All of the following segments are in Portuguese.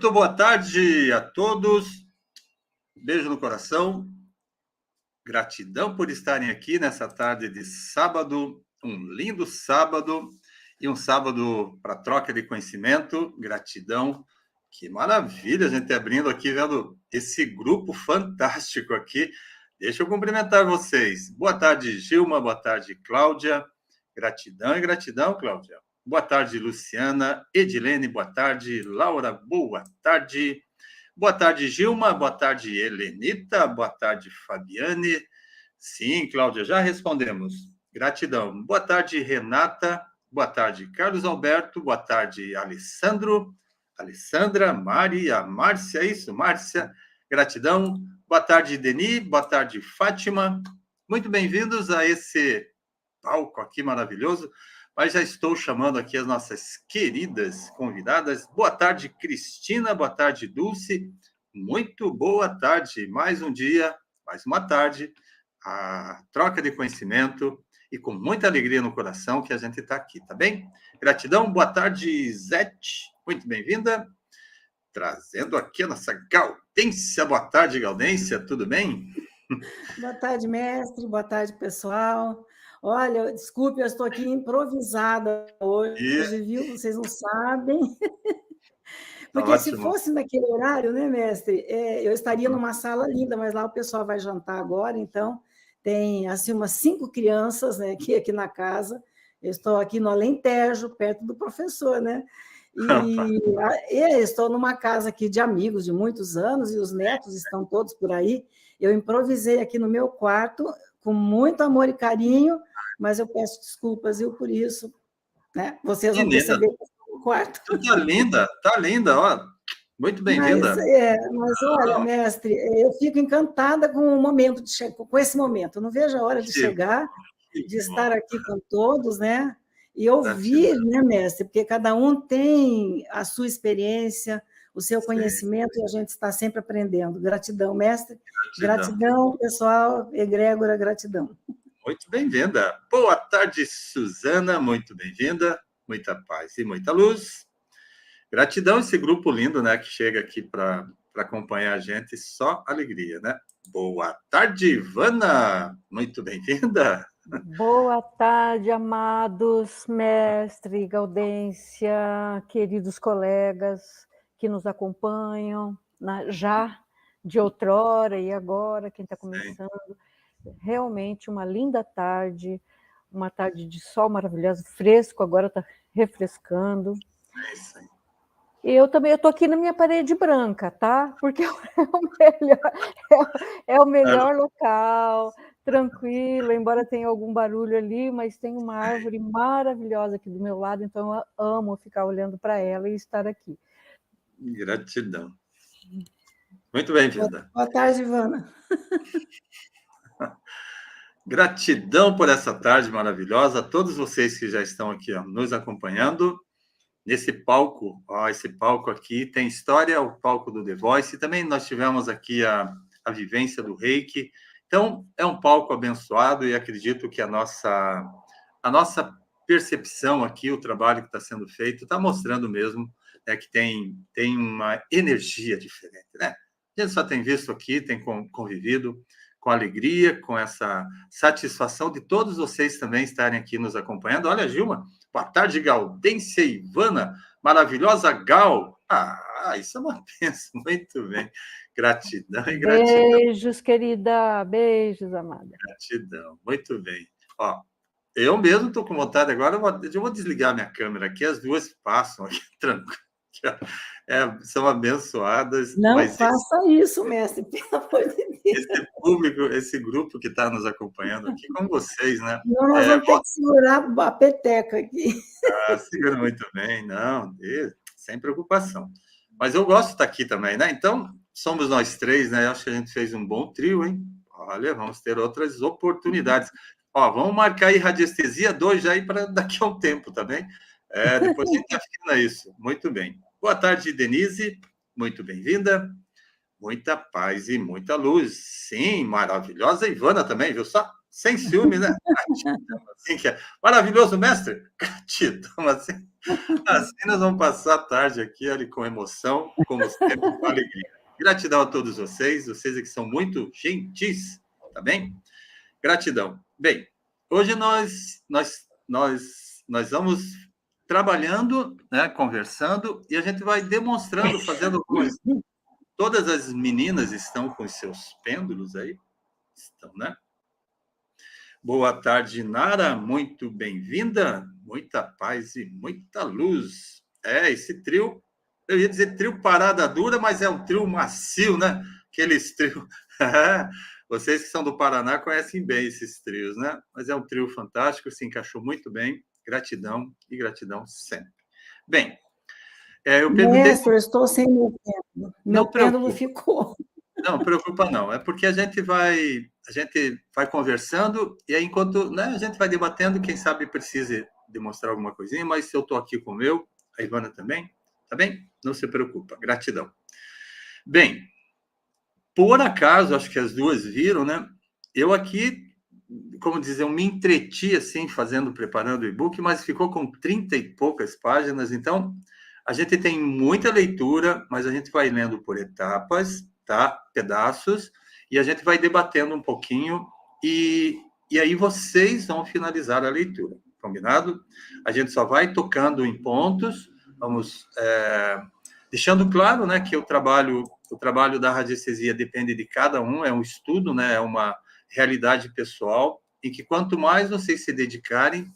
Muito boa tarde a todos. Beijo no coração. Gratidão por estarem aqui nessa tarde de sábado, um lindo sábado e um sábado para troca de conhecimento. Gratidão. Que maravilha a gente abrindo aqui, vendo esse grupo fantástico aqui. Deixa eu cumprimentar vocês. Boa tarde, Gilma. Boa tarde, Cláudia. Gratidão e gratidão, Cláudia. Boa tarde, Luciana. Edilene, boa tarde. Laura, boa tarde. Boa tarde, Gilma. Boa tarde, Helenita. Boa tarde, Fabiane. Sim, Cláudia, já respondemos. Gratidão. Boa tarde, Renata. Boa tarde, Carlos Alberto. Boa tarde, Alessandro. Alessandra, Maria, Márcia, é isso? Márcia, gratidão. Boa tarde, Deni. Boa tarde, Fátima. Muito bem-vindos a esse palco aqui maravilhoso. Mas já estou chamando aqui as nossas queridas convidadas. Boa tarde, Cristina. Boa tarde, Dulce. Muito boa tarde. Mais um dia, mais uma tarde. A troca de conhecimento e com muita alegria no coração que a gente está aqui, tá bem? Gratidão. Boa tarde, Zete. Muito bem-vinda. Trazendo aqui a nossa Gaudência. Boa tarde, Gaudência. Tudo bem? Boa tarde, mestre. Boa tarde, pessoal. Olha, desculpe, eu estou aqui improvisada hoje, viu? Vocês não sabem. Porque se fosse naquele horário, né, mestre, eu estaria numa sala linda, mas lá o pessoal vai jantar agora, então tem assim umas 5 crianças, né, aqui na casa. Eu estou aqui no Alentejo, perto do professor, né? E estou numa casa aqui de amigos de muitos anos e os netos estão todos por aí. Eu improvisei aqui no meu quarto com muito amor e carinho, mas eu peço desculpas, viu, por isso, né? Vocês vão perceber que eu estou no quarto. Tá linda, ó. Muito bem-vinda. Mas olha, mestre, eu fico encantada com o momento com esse momento. Eu não vejo a hora de chegar, de estar aqui com todos, né? E ouvir, né, mestre? Porque cada um tem a sua experiência, o seu conhecimento, e a gente está sempre aprendendo. Gratidão, mestre. Gratidão, pessoal. Egrégora, gratidão. Muito bem-vinda. Boa tarde, Suzana. Muito bem-vinda. Muita paz e muita luz. Gratidão esse grupo lindo, né, que chega aqui para acompanhar a gente. Só alegria, né? Boa tarde, Ivana. Muito bem-vinda. Boa tarde, amados, mestre, Gaudência, queridos colegas que nos acompanham, já de outrora e agora, quem está começando. Realmente uma linda tarde, uma tarde de sol maravilhosa, fresco, agora está refrescando. É isso aí. Eu estou aqui na minha parede branca, tá? Porque é o melhor local, tranquilo, embora tenha algum barulho ali, mas tem uma árvore maravilhosa aqui do meu lado, então eu amo ficar olhando para ela e estar aqui. Gratidão. Muito bem-vinda. Boa tarde, Ivana. Gratidão por essa tarde maravilhosa, a todos vocês que já estão aqui nos acompanhando. Nesse palco, esse palco aqui tem história, o palco do The Voice, e também nós tivemos aqui a vivência do Reiki. Então, é um palco abençoado e acredito que a nossa percepção aqui, o trabalho que está sendo feito, está mostrando mesmo que tem uma energia diferente, né? A gente só tem visto aqui, tem convivido com alegria, com essa satisfação de todos vocês também estarem aqui nos acompanhando. Olha, Gilma, boa tarde, Gaudência e Ivana, maravilhosa Gal. Isso é uma bênção, muito bem. Gratidão e gratidão. Beijos, querida, beijos, amada. Gratidão, muito bem. Ó, eu mesmo estou com vontade agora, eu vou desligar minha câmera aqui, as duas passam aqui, tranquilo. São abençoadas. Não faça isso, mestre, pelo amor de Deus. Esse público, esse grupo que está nos acompanhando aqui com vocês, né? Não, nós vamos ter que segurar a peteca aqui. Segura muito bem, não, sem preocupação. Mas eu gosto de estar aqui também, né? Então, somos nós três, né? Eu acho que a gente fez um bom trio, hein? Olha, vamos ter outras oportunidades. Ó, vamos marcar aí Radiestesia 2 já aí para daqui a um tempo, tá bem? Depois a gente afina isso. Muito bem. Boa tarde, Denise. Muito bem-vinda. Muita paz e muita luz. Sim, maravilhosa Ivana também, viu só? sem ciúme, né? Gratidão, assim que é. Maravilhoso, mestre. Gratidão, assim. Assim nós vamos passar a tarde aqui, olha, com emoção, como sempre, com alegria. Gratidão a todos vocês que são muito gentis, tá bem? Gratidão. Bem, hoje nós vamos trabalhando, né, conversando, e a gente vai demonstrando, fazendo algumas... Todas as meninas estão com os seus pêndulos aí? Estão, né? Boa tarde, Nara. Muito bem-vinda. Muita paz e muita luz. Esse trio, eu ia dizer trio parada dura, mas é um trio macio, né? Aqueles trio... Vocês que são do Paraná conhecem bem esses trios, né? Mas é um trio fantástico, se encaixou muito bem. Gratidão e gratidão sempre. Bem, eu perguntei... Mestre, eu estou sem meu pêndulo. Meu pêndulo ficou. Não, preocupa não. É porque a gente vai conversando e aí enquanto, né, a gente vai debatendo, quem sabe precise demonstrar alguma coisinha, mas se eu estou aqui com o meu, a Ivana também, tá bem? Não se preocupa. Gratidão. Bem, por acaso, acho que as duas viram, né? Eu aqui, como dizer, eu me entreti assim, preparando o e-book, mas ficou com 30 e poucas páginas, então a gente tem muita leitura, mas a gente vai lendo por etapas, tá? Pedaços, e a gente vai debatendo um pouquinho, e aí vocês vão finalizar a leitura, combinado? A gente só vai tocando em pontos, vamos deixando claro, né, que o trabalho da radiestesia depende de cada um, é um estudo, né, é uma realidade pessoal, e que quanto mais vocês se dedicarem,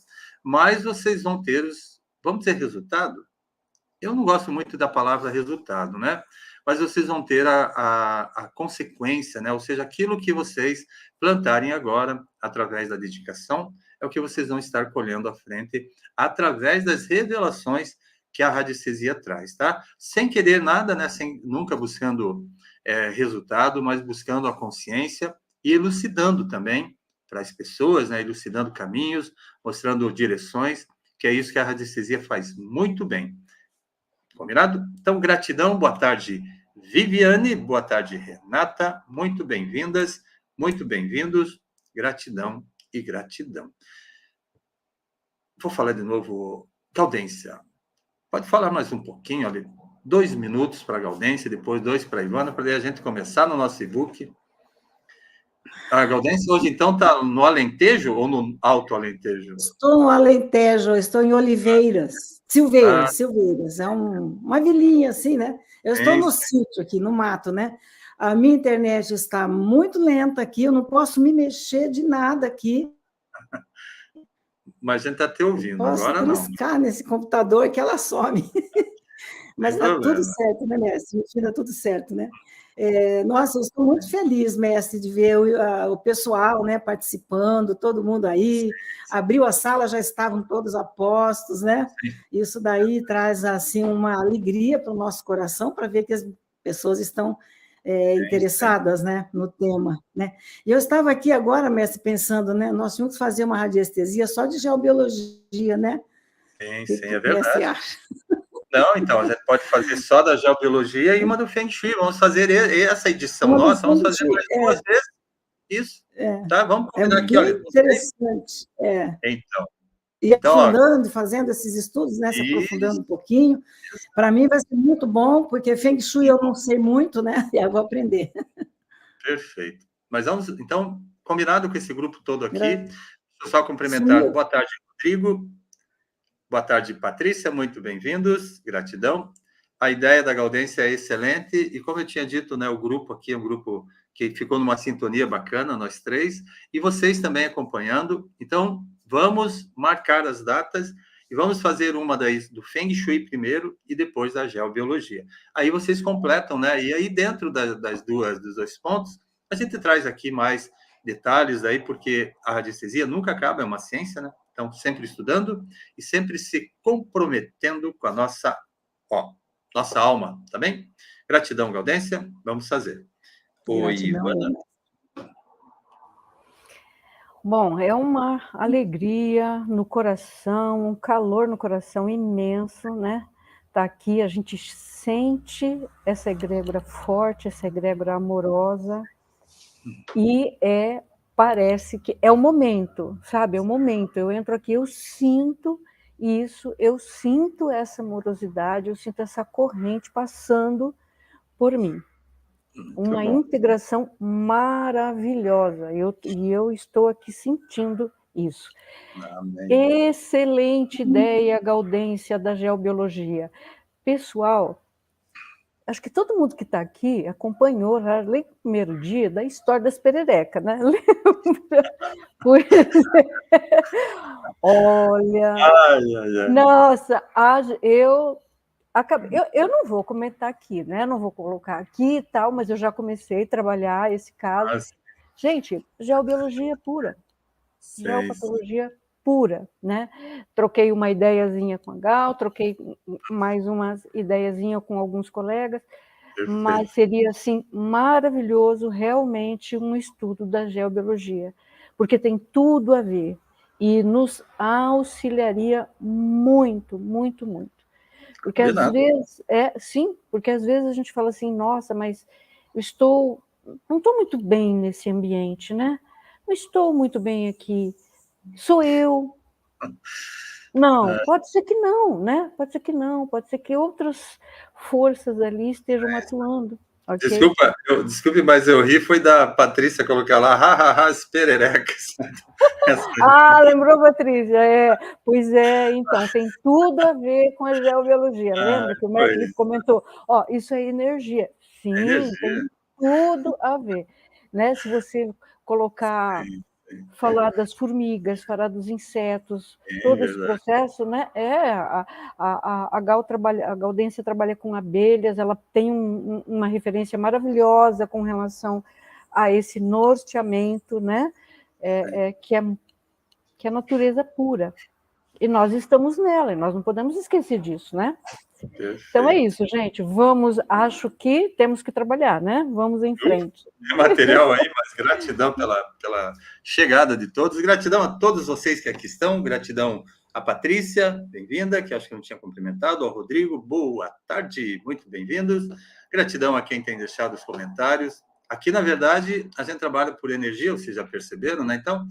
mais vocês vão ter vamos dizer, resultado? Eu não gosto muito da palavra resultado, né? Mas vocês vão ter a consequência, né? Ou seja, aquilo que vocês plantarem agora, através da dedicação, é o que vocês vão estar colhendo à frente, através das revelações que a radiestesia traz, tá? Sem querer nada, né? Nunca buscando resultado, mas buscando a consciência e elucidando também para as pessoas, né? Elucidando caminhos, mostrando direções, que é isso que a radiestesia faz muito bem. Combinado? Então, gratidão, boa tarde, Viviane, boa tarde, Renata, muito bem-vindas, muito bem-vindos, gratidão e gratidão. Vou falar de novo, Gaudência, pode falar mais um pouquinho, olha, 2 minutos para a Gaudência, depois 2 para a Ivana, para a gente começar no nosso e-book. A Gaudência hoje, então, está no Alentejo ou no Alto Alentejo? Estou no Alentejo, estou em Oliveiras. Silveiras. É uma vilinha assim, né? Eu estou no sítio aqui, no mato, né? A minha internet está muito lenta aqui, eu não posso me mexer de nada aqui. Mas a gente está te ouvindo, agora não. Posso triscar nesse computador que ela some. Mas está tudo certo, né, mestre? No fim dá tudo certo, né? Nossa, eu estou muito feliz, mestre, de ver o pessoal, né, participando, todo mundo aí. Abriu a sala, já estavam todos a postos, né? Isso daí traz, assim, uma alegria para o nosso coração, para ver que as pessoas estão interessadas, né, no tema, né? E eu estava aqui agora, mestre, pensando, né, nós tínhamos que fazer uma radiestesia só de geobiologia, né? Sim, é verdade. Não, então, a gente pode fazer só da geobiologia e uma do Feng Shui. Vamos fazer essa edição nossa, vamos fazer mais 2 vezes. Isso. Tá? Vamos combinar aqui, olha. Interessante. Então. E aprofundando, fazendo esses estudos, né? Se aprofundando um pouquinho. Para mim vai ser muito bom, porque Feng Shui eu não sei muito, né? E eu vou aprender. Perfeito. Mas vamos, então, combinado com esse grupo todo aqui. Deixa eu só cumprimentar. Boa tarde, Rodrigo. Boa tarde, Patrícia, muito bem-vindos, gratidão. A ideia da Gaudência é excelente, e como eu tinha dito, né, o grupo aqui é um grupo que ficou numa sintonia bacana, nós 3, e vocês também acompanhando. Então, vamos marcar as datas e vamos fazer uma do Feng Shui primeiro e depois da geobiologia. Aí vocês completam, né? E aí dentro dos 2 pontos, a gente traz aqui mais detalhes aí, porque a radiestesia nunca acaba, é uma ciência, né? Então, sempre estudando e sempre se comprometendo com a nossa alma, tá bem? Gratidão, Gaudência. Vamos fazer. Oi, Ivana. Bom, é uma alegria no coração, um calor no coração imenso, né? Tá aqui, a gente sente essa egrégora forte, essa egrégora amorosa, e é parece que é o momento, sabe? É o momento. Eu entro aqui, eu sinto isso, eu sinto essa amorosidade, eu sinto essa corrente passando por mim. Muito Uma bom. integração maravilhosa. E eu estou aqui sentindo isso. Amém. Excelente ideia, Gaudência, da geobiologia. Pessoal, acho que todo mundo que está aqui acompanhou já no primeiro dia da história das pererecas, né? Lembra? Pois é. Olha, Ai, ai, ai. nossa, eu não vou comentar aqui, né? Não vou colocar aqui e tal, mas eu já comecei a trabalhar esse caso. Nossa, Gente, geobiologia pura, sei, geopatologia pura, né? Troquei uma ideiazinha com a Gal, troquei mais umas ideiazinha com alguns colegas, perfeito. mas seria assim maravilhoso realmente um estudo da geobiologia, porque tem tudo a ver e nos auxiliaria muito, muito, muito. Porque às Combinado. vezes sim, porque às vezes a gente fala assim, nossa, mas eu não estou muito bem nesse ambiente, né? Não estou muito bem aqui. Sou eu? Não, pode ser que não, né? Pode ser que não, pode ser que outras forças ali estejam atuando, ok? Desculpe, mas eu ri foi da Patrícia colocar lá, as pererecas. Ah, lembrou, Patrícia? Pois é, então, tem tudo a ver com a geobiologia. Lembra que o Mercury Pois, comentou, ó, isso é energia. Sim, energia. tem tudo a ver. Né? Se você colocar, Sim, sim, falar das formigas, falar dos insetos, sim, todo esse verdade. processo, né? A Gaudência trabalha com abelhas, ela tem uma referência maravilhosa com relação a esse norteamento, né? Que é a natureza pura. E nós estamos nela, e nós não podemos esquecer disso, né? Então é Perfeito. isso, gente. Acho que temos que trabalhar, né? Vamos em frente. É material aí, mas gratidão pela chegada de todos, gratidão a todos vocês que aqui estão, gratidão à Patrícia, bem-vinda, que acho que não tinha cumprimentado, ao Rodrigo, boa tarde, muito bem-vindos, gratidão a quem tem deixado os comentários. Aqui, na verdade, a gente trabalha por energia, vocês já perceberam, né? Então,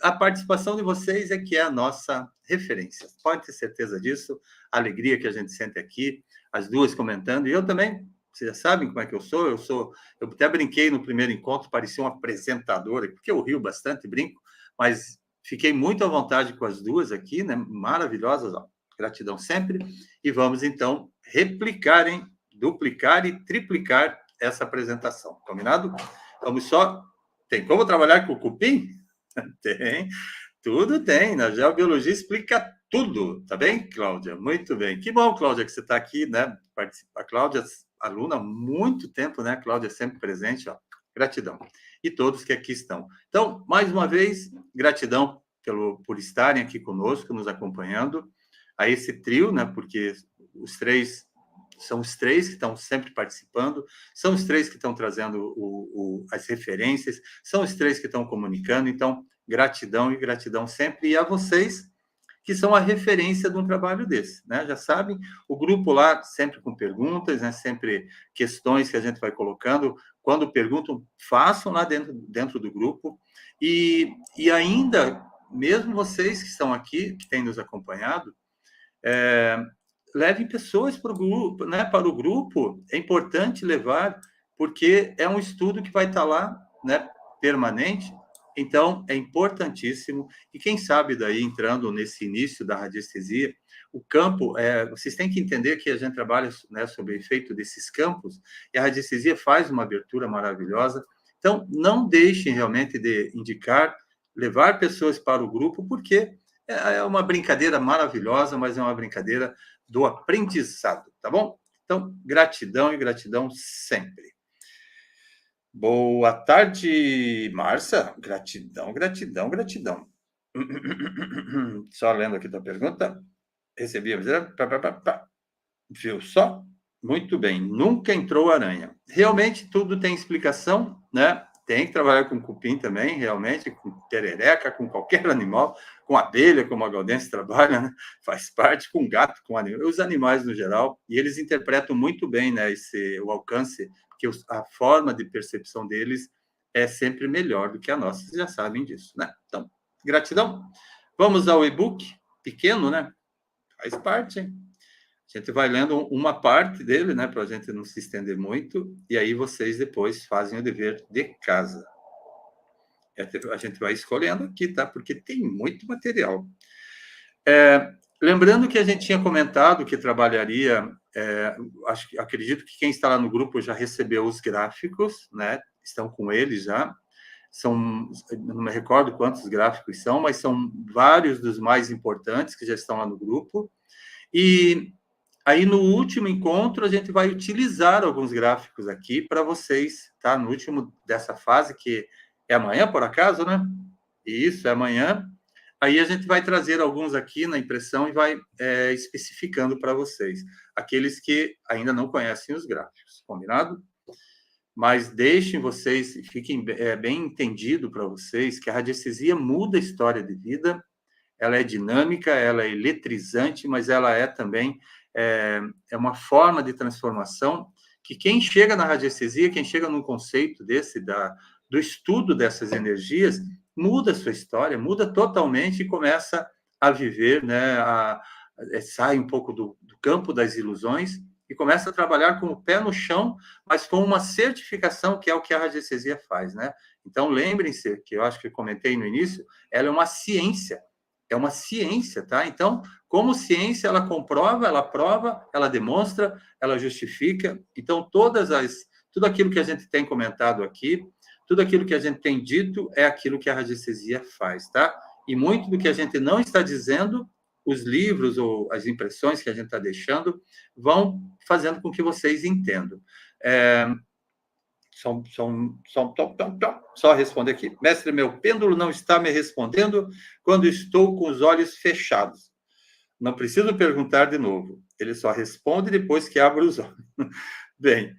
a participação de vocês é que é a nossa referência. Pode ter certeza disso, a alegria que a gente sente aqui, as duas comentando, e eu também, vocês já sabem como é que eu sou, eu até brinquei no primeiro encontro, parecia um apresentador, porque eu rio bastante, brinco, mas fiquei muito à vontade com as duas aqui, né? Maravilhosas, ó. Gratidão sempre, e vamos então replicar, hein? Duplicar e triplicar essa apresentação, combinado? Vamos só, tem como trabalhar com o cupim? Tem, tudo tem. Na geobiologia explica tudo, tá bem, Cláudia? Muito bem. Que bom, Cláudia, que você está aqui, né? A Cláudia, aluna há muito tempo, né? Cláudia sempre presente, ó. Gratidão. E todos que aqui estão. Então, mais uma vez, gratidão por estarem aqui conosco, nos acompanhando, a esse trio, né? Porque são os três que estão sempre participando, são os três que estão trazendo as referências, são os três que estão comunicando, então, gratidão e gratidão sempre, e a vocês que são a referência de um trabalho desse, né? Já sabem, o grupo lá sempre com perguntas, né? Sempre questões que a gente vai colocando, quando perguntam, façam lá dentro do grupo, e ainda, mesmo vocês que estão aqui, que têm nos acompanhado, levem pessoas para o grupo, né? Para o grupo é importante levar, porque é um estudo que vai estar lá, né? Permanente. Então é importantíssimo. E quem sabe daí entrando nesse início da radiestesia, o campo, vocês têm que entender que a gente trabalha, né, sob o efeito desses campos e a radiestesia faz uma abertura maravilhosa. Então não deixem realmente de indicar, levar pessoas para o grupo, porque é uma brincadeira maravilhosa, mas é uma brincadeira do aprendizado, tá bom? Então, gratidão e gratidão sempre. Boa tarde, Márcia. Gratidão, gratidão, gratidão. Só lendo aqui a tua pergunta. Recebi a visita. Viu só? Muito bem. Nunca entrou aranha. Realmente tudo tem explicação, né? Tem que trabalhar com cupim também, realmente, com perereca, com qualquer animal, com abelha, como a Gaudência trabalha, né? Faz parte, com gato, com animal, os animais no geral, e eles interpretam muito bem, né, o alcance, porque a forma de percepção deles é sempre melhor do que a nossa, vocês já sabem disso, né? Então, gratidão. Vamos ao e-book, pequeno, né? Faz parte, hein? A gente vai lendo uma parte dele, né? Para a gente não se estender muito, e aí vocês depois fazem o dever de casa. A gente vai escolhendo aqui, tá? Porque tem muito material. Lembrando que a gente tinha comentado que trabalharia, acredito que quem está lá no grupo já recebeu os gráficos, né? Estão com eles já. Não me recordo quantos gráficos são, mas são vários dos mais importantes que já estão lá no grupo. E aí, no último encontro, a gente vai utilizar alguns gráficos aqui para vocês, tá? No último dessa fase, que é amanhã, por acaso, né? Isso, é amanhã. Aí a gente vai trazer alguns aqui na impressão e vai especificando para vocês. Aqueles que ainda não conhecem os gráficos, combinado? Mas deixem vocês, fiquem bem entendido para vocês, que a radiestesia muda a história de vida, ela é dinâmica, ela é eletrizante, mas ela é também uma forma de transformação que quem chega na radiestesia, quem chega num conceito desse, do estudo dessas energias, muda a sua história, muda totalmente e começa a viver, né, sai um pouco do campo das ilusões e começa a trabalhar com o pé no chão, mas com uma certificação, que é o que a radiestesia faz, né? Então, lembrem-se, que eu acho que eu comentei no início, ela é uma ciência, tá? Então, como ciência, ela comprova, ela prova, ela demonstra, ela justifica. Então, tudo aquilo que a gente tem comentado aqui, tudo aquilo que a gente tem dito é aquilo que a radiestesia faz, tá? E muito do que a gente não está dizendo, os livros ou as impressões que a gente está deixando vão fazendo com que vocês entendam. Só responder aqui. Mestre, meu pêndulo não está me respondendo quando estou com os olhos fechados. Não preciso perguntar de novo. Ele só responde depois que abro os olhos. Bem,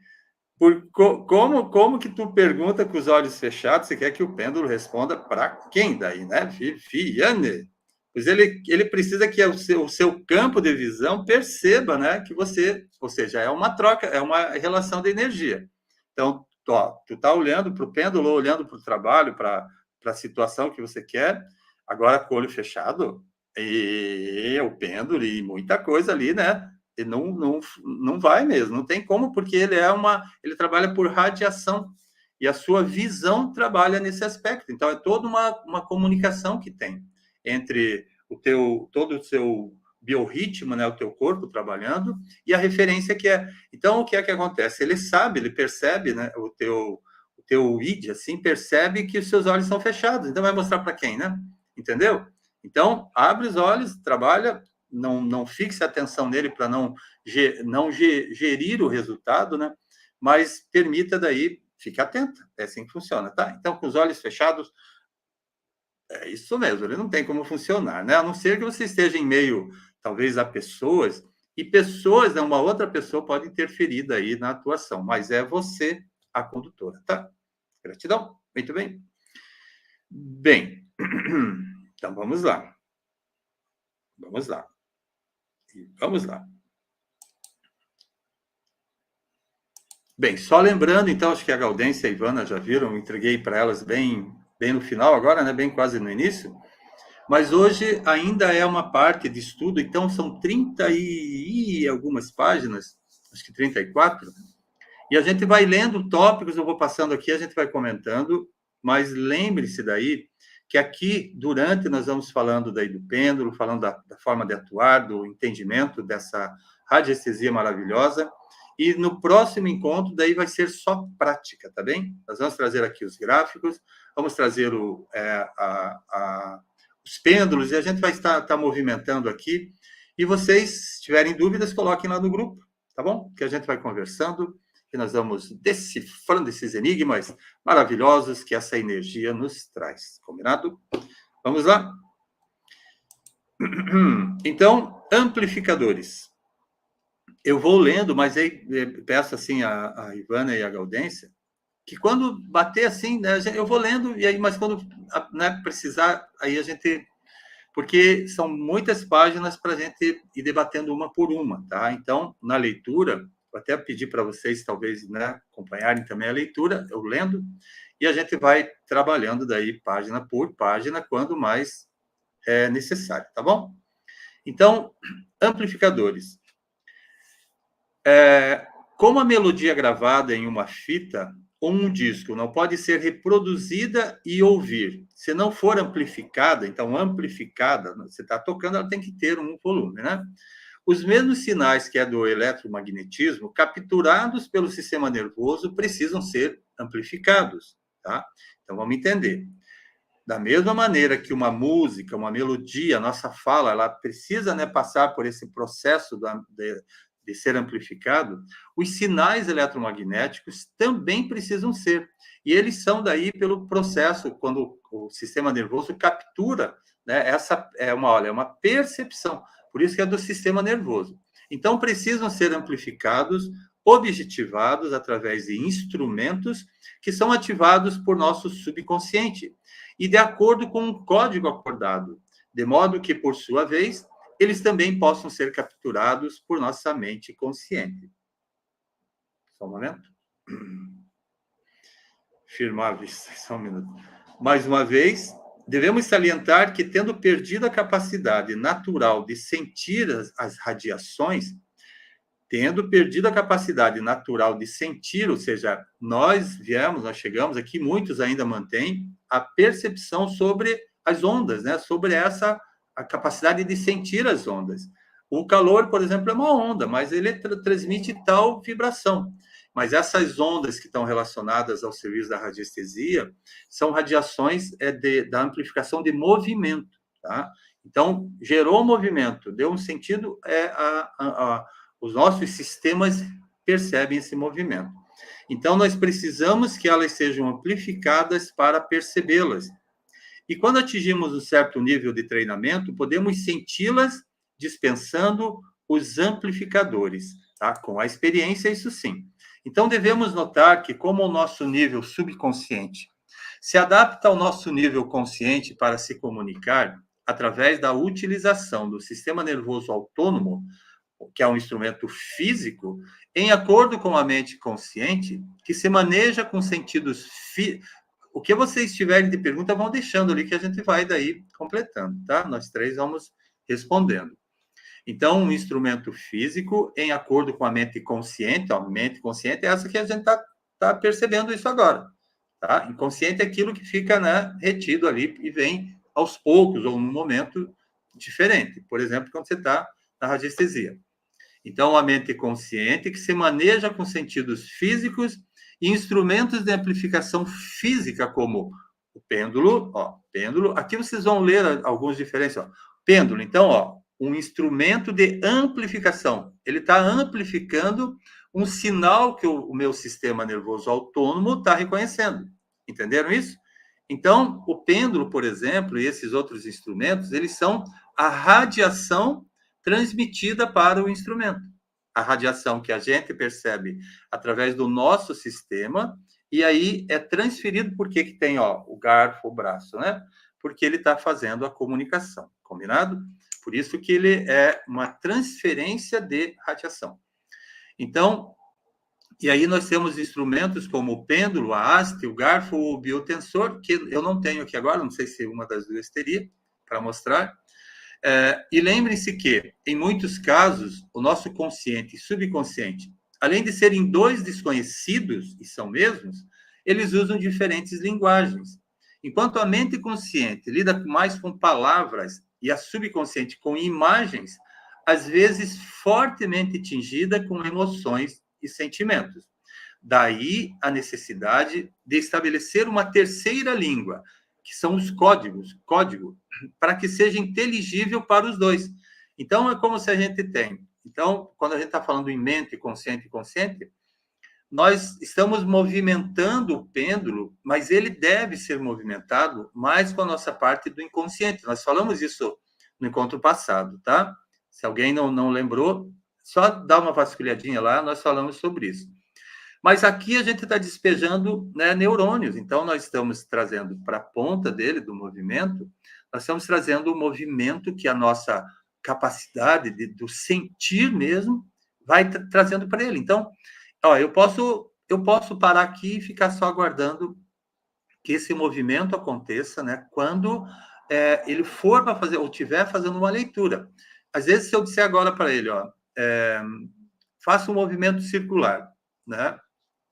como que tu pergunta com os olhos fechados? Você quer que o pêndulo responda para quem daí, né? Viviane. Pois ele precisa que o seu campo de visão perceba, né, que você, ou seja, é uma troca, é uma relação de energia. Então, tu está olhando para o pêndulo, olhando para o trabalho, para a situação que você quer, agora com o olho fechado, e o pêndulo e muita coisa ali, né? E não vai mesmo, não tem como, porque ele trabalha por radiação, e a sua visão trabalha nesse aspecto. Então, é toda uma comunicação que tem entre todo o seu biorritmo, né, o teu corpo trabalhando, e a referência que é. Então, o que é que acontece? Ele sabe, ele percebe, né, o teu id, assim, percebe que os seus olhos são fechados. Então, vai mostrar para quem, né? Entendeu? Então, abre os olhos, trabalha, não fixe a atenção nele para não gerir o resultado, né? Mas permita daí, fique atento. É assim que funciona, tá? Então, com os olhos fechados, é isso mesmo, ele não tem como funcionar, né? A não ser que você esteja em meio, talvez, a pessoas, e pessoas, né, uma outra pessoa pode interferir daí na atuação, mas é você a condutora, tá? Gratidão, muito bem. Bem, então vamos lá. Vamos lá. Bem, só lembrando, então, acho que a Gaudência e a Ivana já viram, eu entreguei para elas bem no final agora, né? Bem quase no início. Mas hoje ainda é uma parte de estudo, então são 30 e algumas páginas, acho que 34, e a gente vai lendo tópicos, eu vou passando aqui, a gente vai comentando, mas lembre-se daí que aqui, durante, nós vamos falando daí do pêndulo, falando da forma de atuar, do entendimento dessa radiestesia maravilhosa, e no próximo encontro, daí vai ser só prática, tá bem? Nós vamos trazer aqui os gráficos, vamos trazer os pêndulos, e a gente vai estar movimentando aqui. E vocês, se tiverem dúvidas, coloquem lá no grupo, tá bom? Que a gente vai conversando e nós vamos decifrando esses enigmas maravilhosos que essa energia nos traz. Combinado? Vamos lá? Então, amplificadores. Eu vou lendo, mas aí peço assim a Ivana e a Gaudência, que quando bater assim, né, eu vou lendo, e aí, mas quando, né, precisar, aí a gente... Porque são muitas páginas para a gente ir debatendo uma por uma, tá? Então, na leitura, vou até pedir para vocês, talvez, né, acompanharem também a leitura, eu lendo, e a gente vai trabalhando daí página por página, quando mais é necessário, tá bom? Então, amplificadores. Como a melodia gravada em uma fita ou um disco não pode ser reproduzida e ouvir, se não for amplificada, então amplificada, você está tocando, ela tem que ter um volume, né? Os mesmos sinais que é do eletromagnetismo, capturados pelo sistema nervoso, precisam ser amplificados, tá? Então, vamos entender. Da mesma maneira que uma música, uma melodia, a nossa fala, ela precisa, né, passar por esse processo de ser amplificado, os sinais eletromagnéticos também precisam ser. E eles são daí pelo processo, quando o sistema nervoso captura, né, essa é uma percepção. Por isso que é do sistema nervoso. Então, precisam ser amplificados, objetivados através de instrumentos que são ativados por nosso subconsciente e de acordo com um código acordado, de modo que, por sua vez, eles também possam ser capturados por nossa mente consciente. Só um momento. Firmar a vista, só um minuto. Mais uma vez, devemos salientar que, tendo perdido a capacidade natural de sentir as radiações, ou seja, nós chegamos aqui, muitos ainda mantêm a percepção sobre as ondas, né? Sobre a capacidade de sentir as ondas. O calor, por exemplo, é uma onda, mas ele transmite tal vibração. Mas essas ondas que estão relacionadas ao serviço da radiestesia são radiações da amplificação de movimento, tá? Então, gerou movimento, deu um sentido, os nossos sistemas percebem esse movimento. Então, nós precisamos que elas sejam amplificadas para percebê-las. E quando atingimos um certo nível de treinamento, podemos senti-las dispensando os amplificadores, tá? Com a experiência, isso sim. Então, devemos notar que, como o nosso nível subconsciente se adapta ao nosso nível consciente para se comunicar através da utilização do sistema nervoso autônomo, que é um instrumento físico, em acordo com a mente consciente, que se maneja com sentidos O que vocês tiverem de pergunta, vão deixando ali, que a gente vai daí completando, tá? Nós três vamos respondendo. Então, um instrumento físico em acordo com a mente consciente, a mente consciente é essa que a gente tá percebendo isso agora, tá? Inconsciente é aquilo que fica, né, retido ali e vem aos poucos ou num momento diferente. Por exemplo, quando você está na radiestesia. Então, a mente consciente que se maneja com sentidos físicos e instrumentos de amplificação física, como o pêndulo, pêndulo. Aqui vocês vão ler algumas diferenças, Pêndulo, então, um instrumento de amplificação. Ele está amplificando um sinal que o meu sistema nervoso autônomo está reconhecendo. Entenderam isso? Então, o pêndulo, por exemplo, e esses outros instrumentos, eles são a radiação transmitida para o instrumento. A radiação que a gente percebe através do nosso sistema, e aí é transferido, porque que tem o garfo, o braço, né? Porque ele está fazendo a comunicação, combinado? Por isso que ele é uma transferência de radiação. Então, e aí nós temos instrumentos como o pêndulo, a haste, o garfo, o biotensor, que eu não tenho aqui agora, não sei se uma das duas teria para mostrar. E lembrem-se que, em muitos casos, o nosso consciente e subconsciente, além de serem dois desconhecidos, e são mesmos, eles usam diferentes linguagens. Enquanto a mente consciente lida mais com palavras e a subconsciente com imagens, às vezes fortemente tingida com emoções e sentimentos. Daí a necessidade de estabelecer uma terceira língua, que são os código, para que seja inteligível para os dois. Então, é como se a gente tem. Então, quando a gente está falando em mente, consciente e consciente, nós estamos movimentando o pêndulo, mas ele deve ser movimentado mais com a nossa parte do inconsciente. Nós falamos isso no encontro passado, tá? Se alguém não lembrou, só dá uma vasculhadinha lá, nós falamos sobre isso. Mas aqui a gente está despejando, né, neurônios, então nós estamos trazendo para a ponta dele, do movimento, nós estamos trazendo o movimento que a nossa capacidade do sentir mesmo vai trazendo para ele. Então, eu posso parar aqui e ficar só aguardando que esse movimento aconteça, né, quando ele for para fazer, ou estiver fazendo uma leitura. Às vezes, se eu disser agora para ele, ó, faça um movimento circular, né?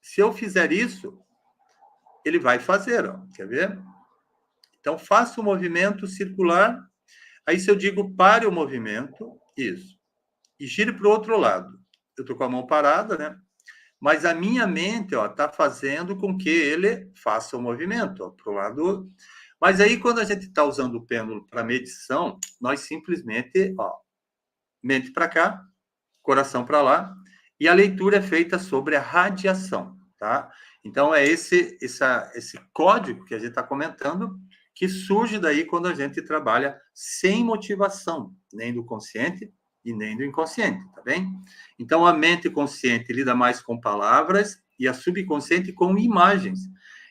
Se eu fizer isso, ele vai fazer, ó, quer ver? Então, faça o movimento circular. Aí, se eu digo pare o movimento, isso, e gire para o outro lado. Eu estou com a mão parada, né? Mas a minha mente está fazendo com que ele faça o movimento para o lado. Mas aí, quando a gente está usando o pêndulo para medição, nós simplesmente, mente para cá, coração para lá, e a leitura é feita sobre a radiação, tá? Então, é esse código que a gente está comentando, que surge daí quando a gente trabalha sem motivação, nem do consciente e nem do inconsciente, tá bem? Então, a mente consciente lida mais com palavras e a subconsciente com imagens,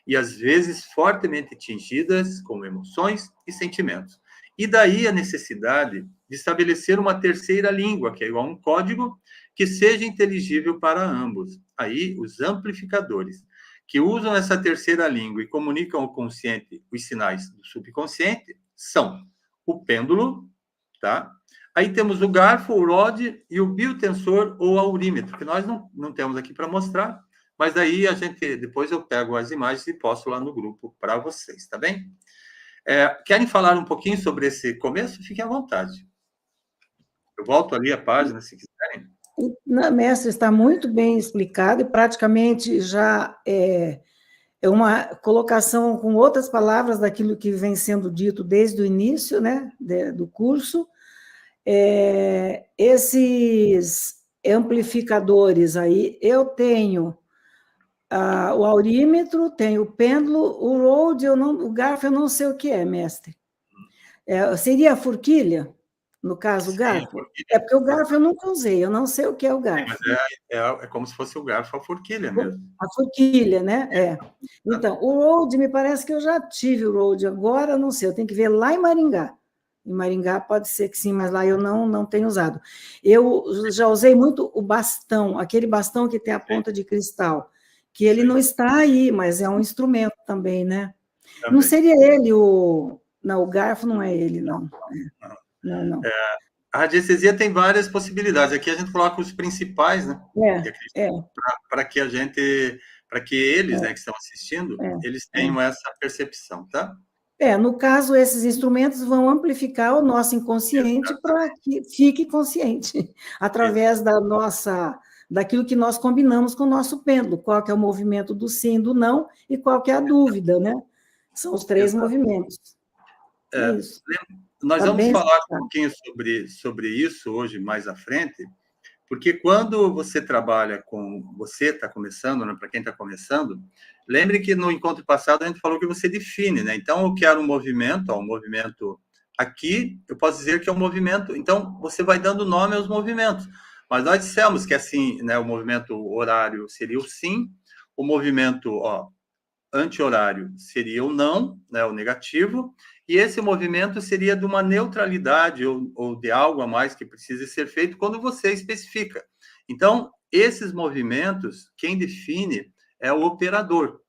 e às vezes fortemente tingidas com emoções e sentimentos. E daí a necessidade de estabelecer uma terceira língua, que é igual a um código, que seja inteligível para ambos. Aí, os amplificadores, que usam essa terceira língua e comunicam ao consciente os sinais do subconsciente, são o pêndulo, tá? Aí temos o garfo, o rod e o biotensor ou aurímetro, que nós não temos aqui para mostrar, mas daí depois eu pego as imagens e posto lá no grupo para vocês, tá bem? Querem falar um pouquinho sobre esse começo? Fiquem à vontade. Eu volto ali a página, se quiserem. Mestre, está muito bem explicado e praticamente já é uma colocação com outras palavras daquilo que vem sendo dito desde o início, né, do curso. Esses amplificadores aí, eu tenho o aurímetro, tenho o pêndulo, o rod, o garfo, eu não sei o que é, mestre. Seria a forquilha, no caso, o garfo? Forquilha. Porque o garfo eu nunca usei, eu não sei o que é o garfo. Mas é como se fosse o garfo, a forquilha mesmo. A forquilha, né? Então, o rod, me parece que eu já tive o rod, agora eu não sei, eu tenho que ver lá em Maringá. Em Maringá pode ser que sim, mas lá eu não tenho usado. Eu já usei muito o bastão, aquele bastão que tem a ponta de cristal, que ele não está aí, mas é um instrumento também, né? Também. Não seria ele Não, o garfo não é ele, não. Não. A radiestesia tem várias possibilidades. Aqui a gente coloca os principais, né? Para que eles, né, que estão assistindo, eles tenham essa percepção, tá? No caso, esses instrumentos vão amplificar o nosso inconsciente para que fique consciente, através daquilo que nós combinamos com o nosso pêndulo, qual que é o movimento do sim, do não, e qual que é a dúvida, né? São os 3 movimentos. Isso. Nós vamos falar um pouquinho sobre isso hoje, mais à frente, porque quando você trabalha você está começando, né, para quem está começando, lembre que no encontro passado a gente falou que você define, né? Então, eu quero um movimento aqui, eu posso dizer que é um movimento, então você vai dando nome aos movimentos. Mas nós dissemos que assim, né, o movimento horário seria o sim, o movimento anti-horário seria o não, né, o negativo, e esse movimento seria de uma neutralidade ou de algo a mais que precisa ser feito quando você especifica. Então, esses movimentos, quem define é o operador,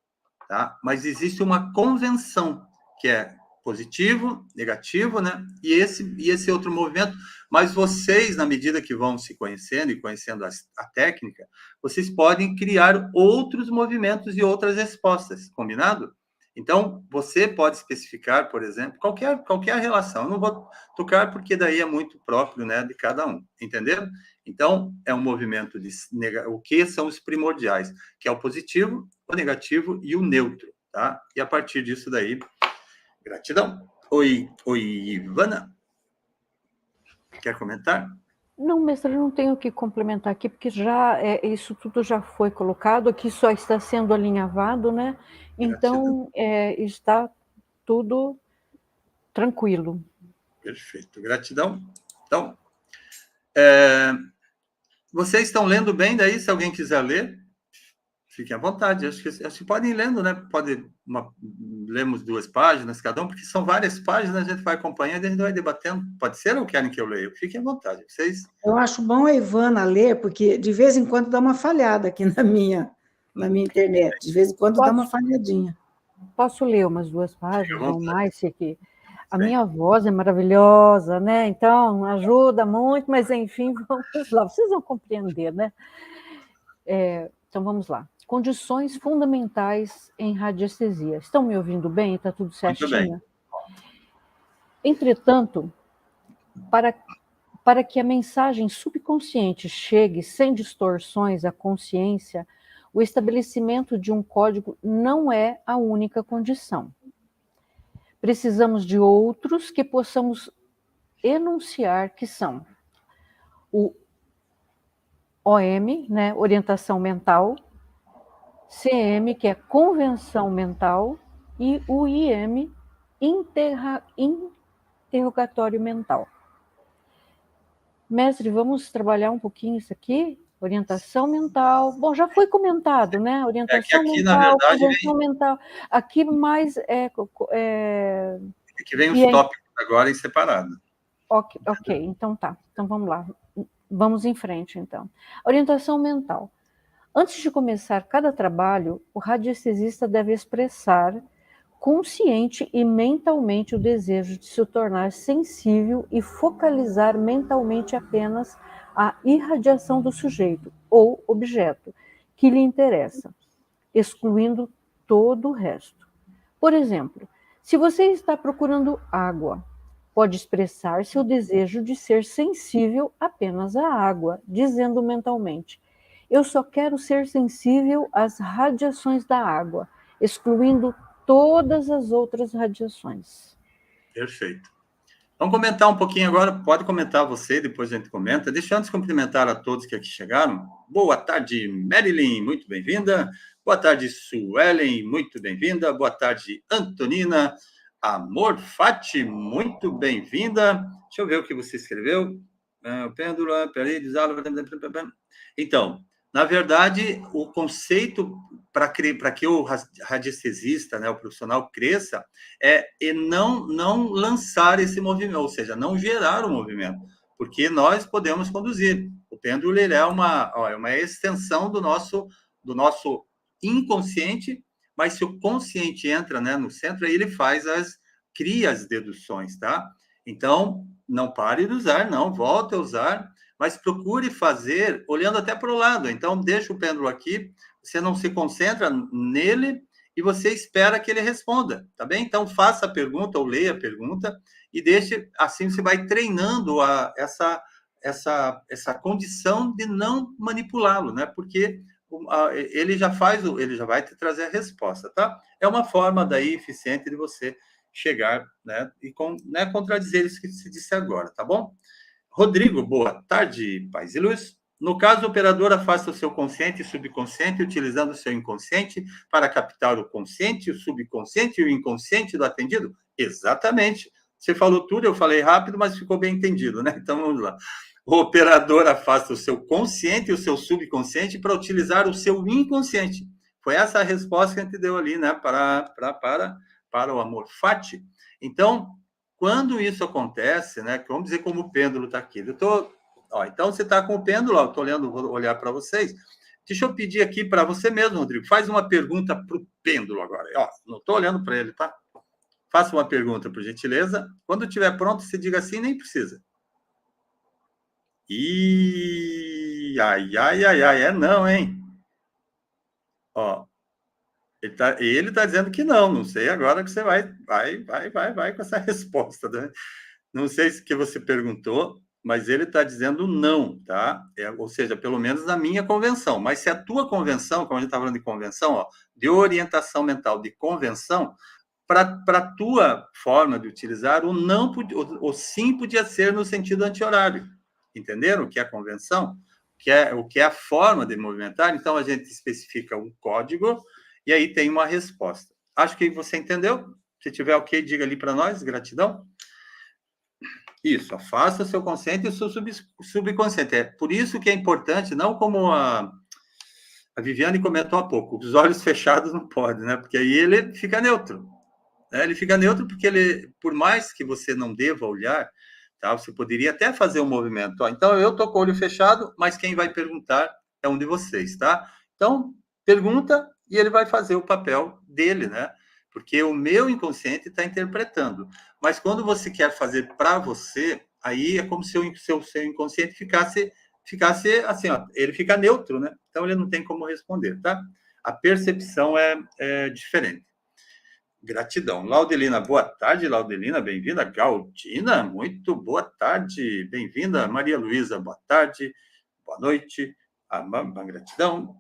tá? Mas existe uma convenção, que é positivo, negativo, né? E esse outro movimento, mas vocês, na medida que vão se conhecendo e conhecendo a técnica, vocês podem criar outros movimentos e outras respostas, combinado? Então, você pode especificar, por exemplo, qualquer relação. Eu não vou tocar porque daí é muito próprio, né, de cada um, entenderam? Então, é um movimento o que são os primordiais, que é o positivo, o negativo e o neutro, tá? E a partir disso daí, gratidão. Oi, Ivana. Quer comentar? Não, mestre, eu não tenho o que complementar aqui, porque isso tudo já foi colocado, aqui só está sendo alinhavado, né? Então, está tudo tranquilo. Perfeito, gratidão. Então, vocês estão lendo bem daí? Se alguém quiser ler, fiquem à vontade. Acho que podem ir lendo, né? Lemos 2 páginas cada um, porque são várias páginas, a gente vai acompanhando e a gente vai debatendo. Pode ser ou querem que eu leia? Fiquem à vontade. Vocês... Eu acho bom a Ivana ler, porque de vez em quando dá uma falhada aqui na minha internet. De vez em quando dá uma falhadinha. Posso ler umas 2 páginas ou mais, que a minha voz é maravilhosa, né? Então, ajuda muito, mas enfim, vamos lá, vocês vão compreender, né? Então, vamos lá. Condições fundamentais em radiestesia. Estão me ouvindo bem? Está tudo certinho? Muito bem. Entretanto, para que a mensagem subconsciente chegue sem distorções à consciência, o estabelecimento de um código não é a única condição. Precisamos de outros que possamos enunciar, que são o OM, né, orientação mental, CM, que é convenção mental, e o IM, interrogatório mental. Mestre, vamos trabalhar um pouquinho isso aqui? Orientação mental. Bom, já foi comentado, né? Orientação aqui, mental, na verdade, convenção mental. Aqui mais Aqui vem os tópicos agora em separado. Ok, então tá. Então vamos lá. Vamos em frente, então. Orientação mental. Antes de começar cada trabalho, o radiestesista deve expressar consciente e mentalmente o desejo de se tornar sensível e focalizar mentalmente apenas a irradiação do sujeito ou objeto que lhe interessa, excluindo todo o resto. Por exemplo, se você está procurando água, pode expressar seu desejo de ser sensível apenas à água, dizendo mentalmente: eu só quero ser sensível às radiações da água, excluindo todas as outras radiações. Perfeito. Vamos comentar um pouquinho agora, pode comentar você, depois a gente comenta. Deixa eu antes cumprimentar a todos que aqui chegaram. Boa tarde, Marilyn, muito bem-vinda. Boa tarde, Suelen, muito bem-vinda. Boa tarde, Antonina. Amor Fati, muito bem-vinda. Deixa eu ver o que você escreveu. Pêndula, peraí, desala. Então, na verdade, o conceito para que o radiestesista, né, o profissional, cresça é não lançar esse movimento, ou seja, não gerar o movimento, porque nós podemos conduzir. O pêndulo ele é uma extensão do nosso inconsciente, mas se o consciente entra, né, no centro, aí ele cria as deduções, tá? Então, não pare de usar, não, volte a usar, mas procure fazer olhando até para o lado. Então, deixa o pêndulo aqui, você não se concentra nele e você espera que ele responda, tá bem? Então, faça a pergunta ou leia a pergunta e deixe, assim você vai treinando essa condição de não manipulá-lo, né? Porque ele já vai te trazer a resposta, tá? É uma forma daí eficiente de você chegar, né? E contradizer isso que se disse agora, tá bom? Rodrigo, boa tarde, paz e luz. No caso, o operador afasta o seu consciente e subconsciente, utilizando o seu inconsciente para captar o consciente, o subconsciente e o inconsciente do atendido? Exatamente. Você falou tudo, eu falei rápido, mas ficou bem entendido, né? Então, vamos lá. O operador afasta o seu consciente e o seu subconsciente para utilizar o seu inconsciente. Foi essa a resposta que a gente deu ali, né? Para o Amor Fati. Então, quando isso acontece, né? Vamos dizer como o pêndulo está aqui. Então, você está com o pêndulo, eu estou olhando, vou olhar para vocês. Deixa eu pedir aqui para você mesmo, Rodrigo. Faz uma pergunta para o pêndulo agora. Não estou olhando para ele, tá? Faça uma pergunta, por gentileza. Quando estiver pronto, você diga assim, nem precisa. É não, hein? Ele tá dizendo que não sei agora que você vai com essa resposta, né? Não sei se que você perguntou, mas ele está dizendo não, tá? Ou seja, pelo menos na minha convenção. Mas se a tua convenção, como a gente está falando de convenção, de orientação mental, de convenção, para a tua forma de utilizar, o sim podia ser no sentido anti-horário. Entenderam o que é a convenção? O que é a forma de movimentar? Então, a gente especifica um código e aí tem uma resposta. Acho que você entendeu. Se tiver ok, diga ali para nós. Gratidão. Isso, afasta o seu consciente e o seu subconsciente. É por isso que é importante, não como a Viviane comentou há pouco, os olhos fechados não pode, né? Porque aí ele fica neutro. Ele fica neutro porque por mais que você não deva olhar, tá? Você poderia até fazer um movimento. Então, eu estou com o olho fechado, mas quem vai perguntar é um de vocês, tá? Então, pergunta e ele vai fazer o papel dele, né? porque o meu inconsciente está interpretando. Mas quando você quer fazer para você, aí é como se o seu inconsciente ficasse assim, ó, ele fica neutro, né? Então ele não tem como responder, tá? A percepção é diferente. Gratidão. Laudelina, boa tarde, Laudelina, bem-vinda. Galdina, muito boa tarde, bem-vinda. Maria Luísa, boa tarde, boa noite. Gratidão.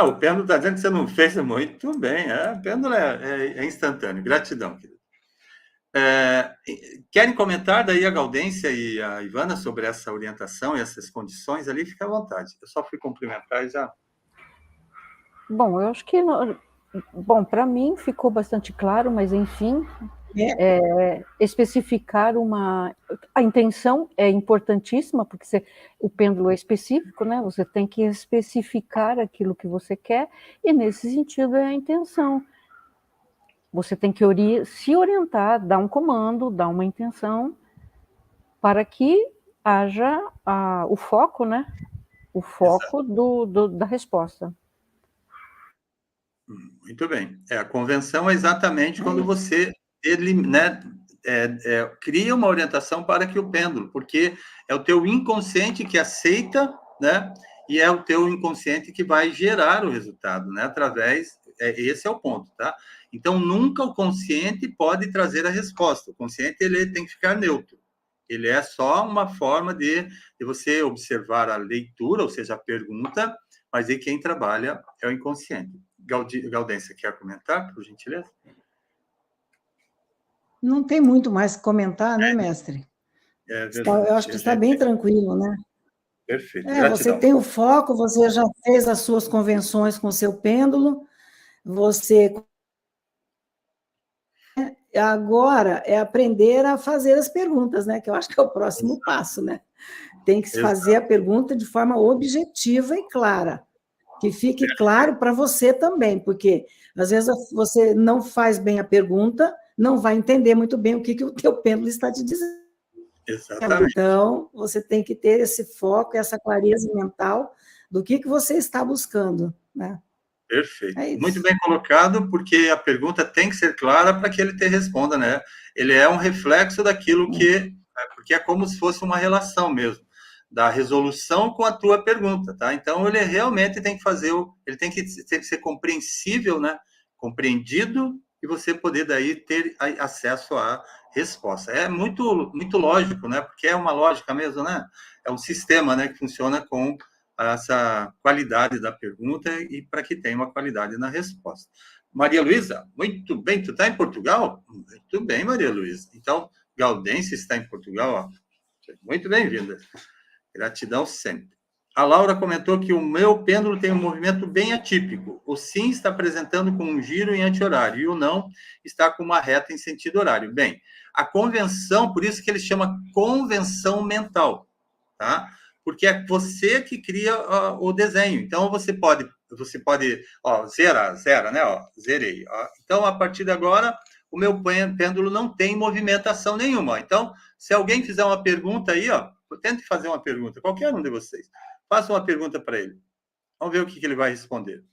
O pêndulo está dizendo que você não fez muito bem. O pêndulo é instantâneo. Gratidão, querido. Querem comentar daí a Gaudência e a Ivana sobre essa orientação e essas condições ali? Fica à vontade. Eu só fui cumprimentar e já... Bom, eu acho que... Bom, para mim ficou bastante claro, mas, enfim, especificar a intenção é importantíssima, porque o pêndulo é específico, né? Você tem que especificar aquilo que você quer, e nesse sentido é a intenção. Você tem que se orientar, dar um comando, dar uma intenção, para que haja o foco, né? O foco da resposta. Muito bem. A convenção é exatamente quando você cria uma orientação para que o pêndulo, porque é o teu inconsciente que aceita, né? E é o teu inconsciente que vai gerar o resultado, né? Esse é o ponto, tá? Então, nunca o consciente pode trazer a resposta. O consciente, ele tem que ficar neutro. Ele é só uma forma de você observar a leitura, ou seja, a pergunta, mas aí quem trabalha é o inconsciente. Gaudência, quer comentar, por gentileza? Não tem muito mais que comentar, né, mestre? Verdade. Eu acho que está bem tranquilo, né? Perfeito. Você tem o foco, você já fez as suas convenções com o seu pêndulo, agora é aprender a fazer as perguntas, né? Que eu acho que é o próximo passo, né? Tem que fazer a pergunta de forma objetiva e clara, que fique claro para você também, porque às vezes você não faz bem a pergunta, não vai entender muito bem o que o teu pêndulo está te dizendo. Exatamente. Então, você tem que ter esse foco, essa clareza mental do que você está buscando, né? Perfeito. Muito bem colocado, porque a pergunta tem que ser clara para que ele te responda, né? Ele é um reflexo daquilo porque é como se fosse uma relação mesmo, da resolução com a tua pergunta, tá? Então, ele realmente tem que ele tem que ser compreensível, né? Compreendido, e você poder daí ter acesso à resposta. É muito, muito lógico, né? Porque é uma lógica mesmo, né? É um sistema, né, que funciona com essa qualidade da pergunta e para que tenha uma qualidade na resposta. Maria Luísa, muito bem, tu está em Portugal? Muito bem, Maria Luísa. Então, Gaudência está em Portugal, ó. Muito bem-vinda. Gratidão sempre. A Laura comentou que o meu pêndulo tem um movimento bem atípico. O sim está apresentando com um giro em anti-horário e o não está com uma reta em sentido horário. Bem, a convenção, por isso que ele chama convenção mental, tá? Porque é você que cria o desenho. Então, você pode zera, né? Zerei. Então, a partir de agora, o meu pêndulo não tem movimentação nenhuma. Então, se alguém fizer uma pergunta aí, tente fazer uma pergunta, qualquer um de vocês. Faça uma pergunta para ele. Vamos ver o que ele vai responder.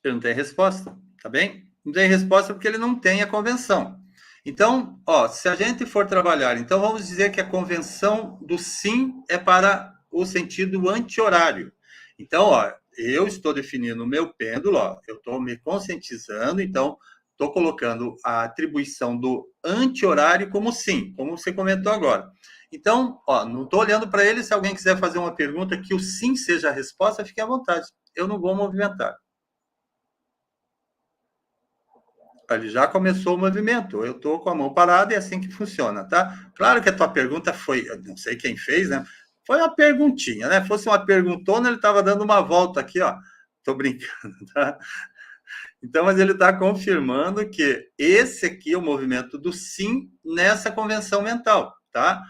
Ele não tem resposta, tá bem? Não tem resposta porque ele não tem a convenção. Então, se a gente for trabalhar, então vamos dizer que a convenção do sim é para o sentido anti-horário. Então, eu estou definindo o meu pêndulo, eu estou me conscientizando, então estou colocando a atribuição do anti-horário como sim, como você comentou agora. Então, não estou olhando para ele, se alguém quiser fazer uma pergunta que o sim seja a resposta, fique à vontade. Eu não vou movimentar. Ele já começou o movimento. Eu estou com a mão parada e é assim que funciona, tá? Claro que a tua pergunta foi, eu não sei quem fez, né? Foi uma perguntinha, né? Fosse uma perguntona, ele estava dando uma volta aqui, ó. Estou brincando, tá? Então, mas ele está confirmando que esse aqui é o movimento do sim nessa convenção mental, tá?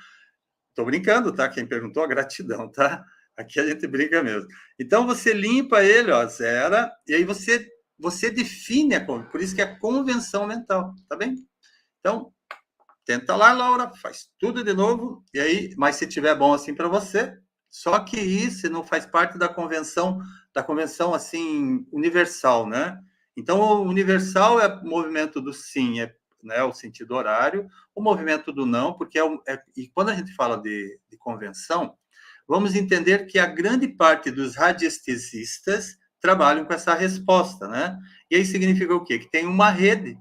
Estou brincando, tá? Quem perguntou, gratidão, tá? Aqui a gente brinca mesmo. Então, você limpa ele, zera, e aí você define por isso que é a convenção mental, tá bem? Então, tenta lá, Laura, faz tudo de novo, e aí, mas se tiver bom assim para você, só que isso não faz parte da convenção assim, universal, né? Então, o universal é o movimento do sim, né, o sentido horário, o movimento do não, porque e quando a gente fala de convenção, vamos entender que a grande parte dos radiestesistas trabalham com essa resposta, né? E aí significa o quê? Que tem uma rede,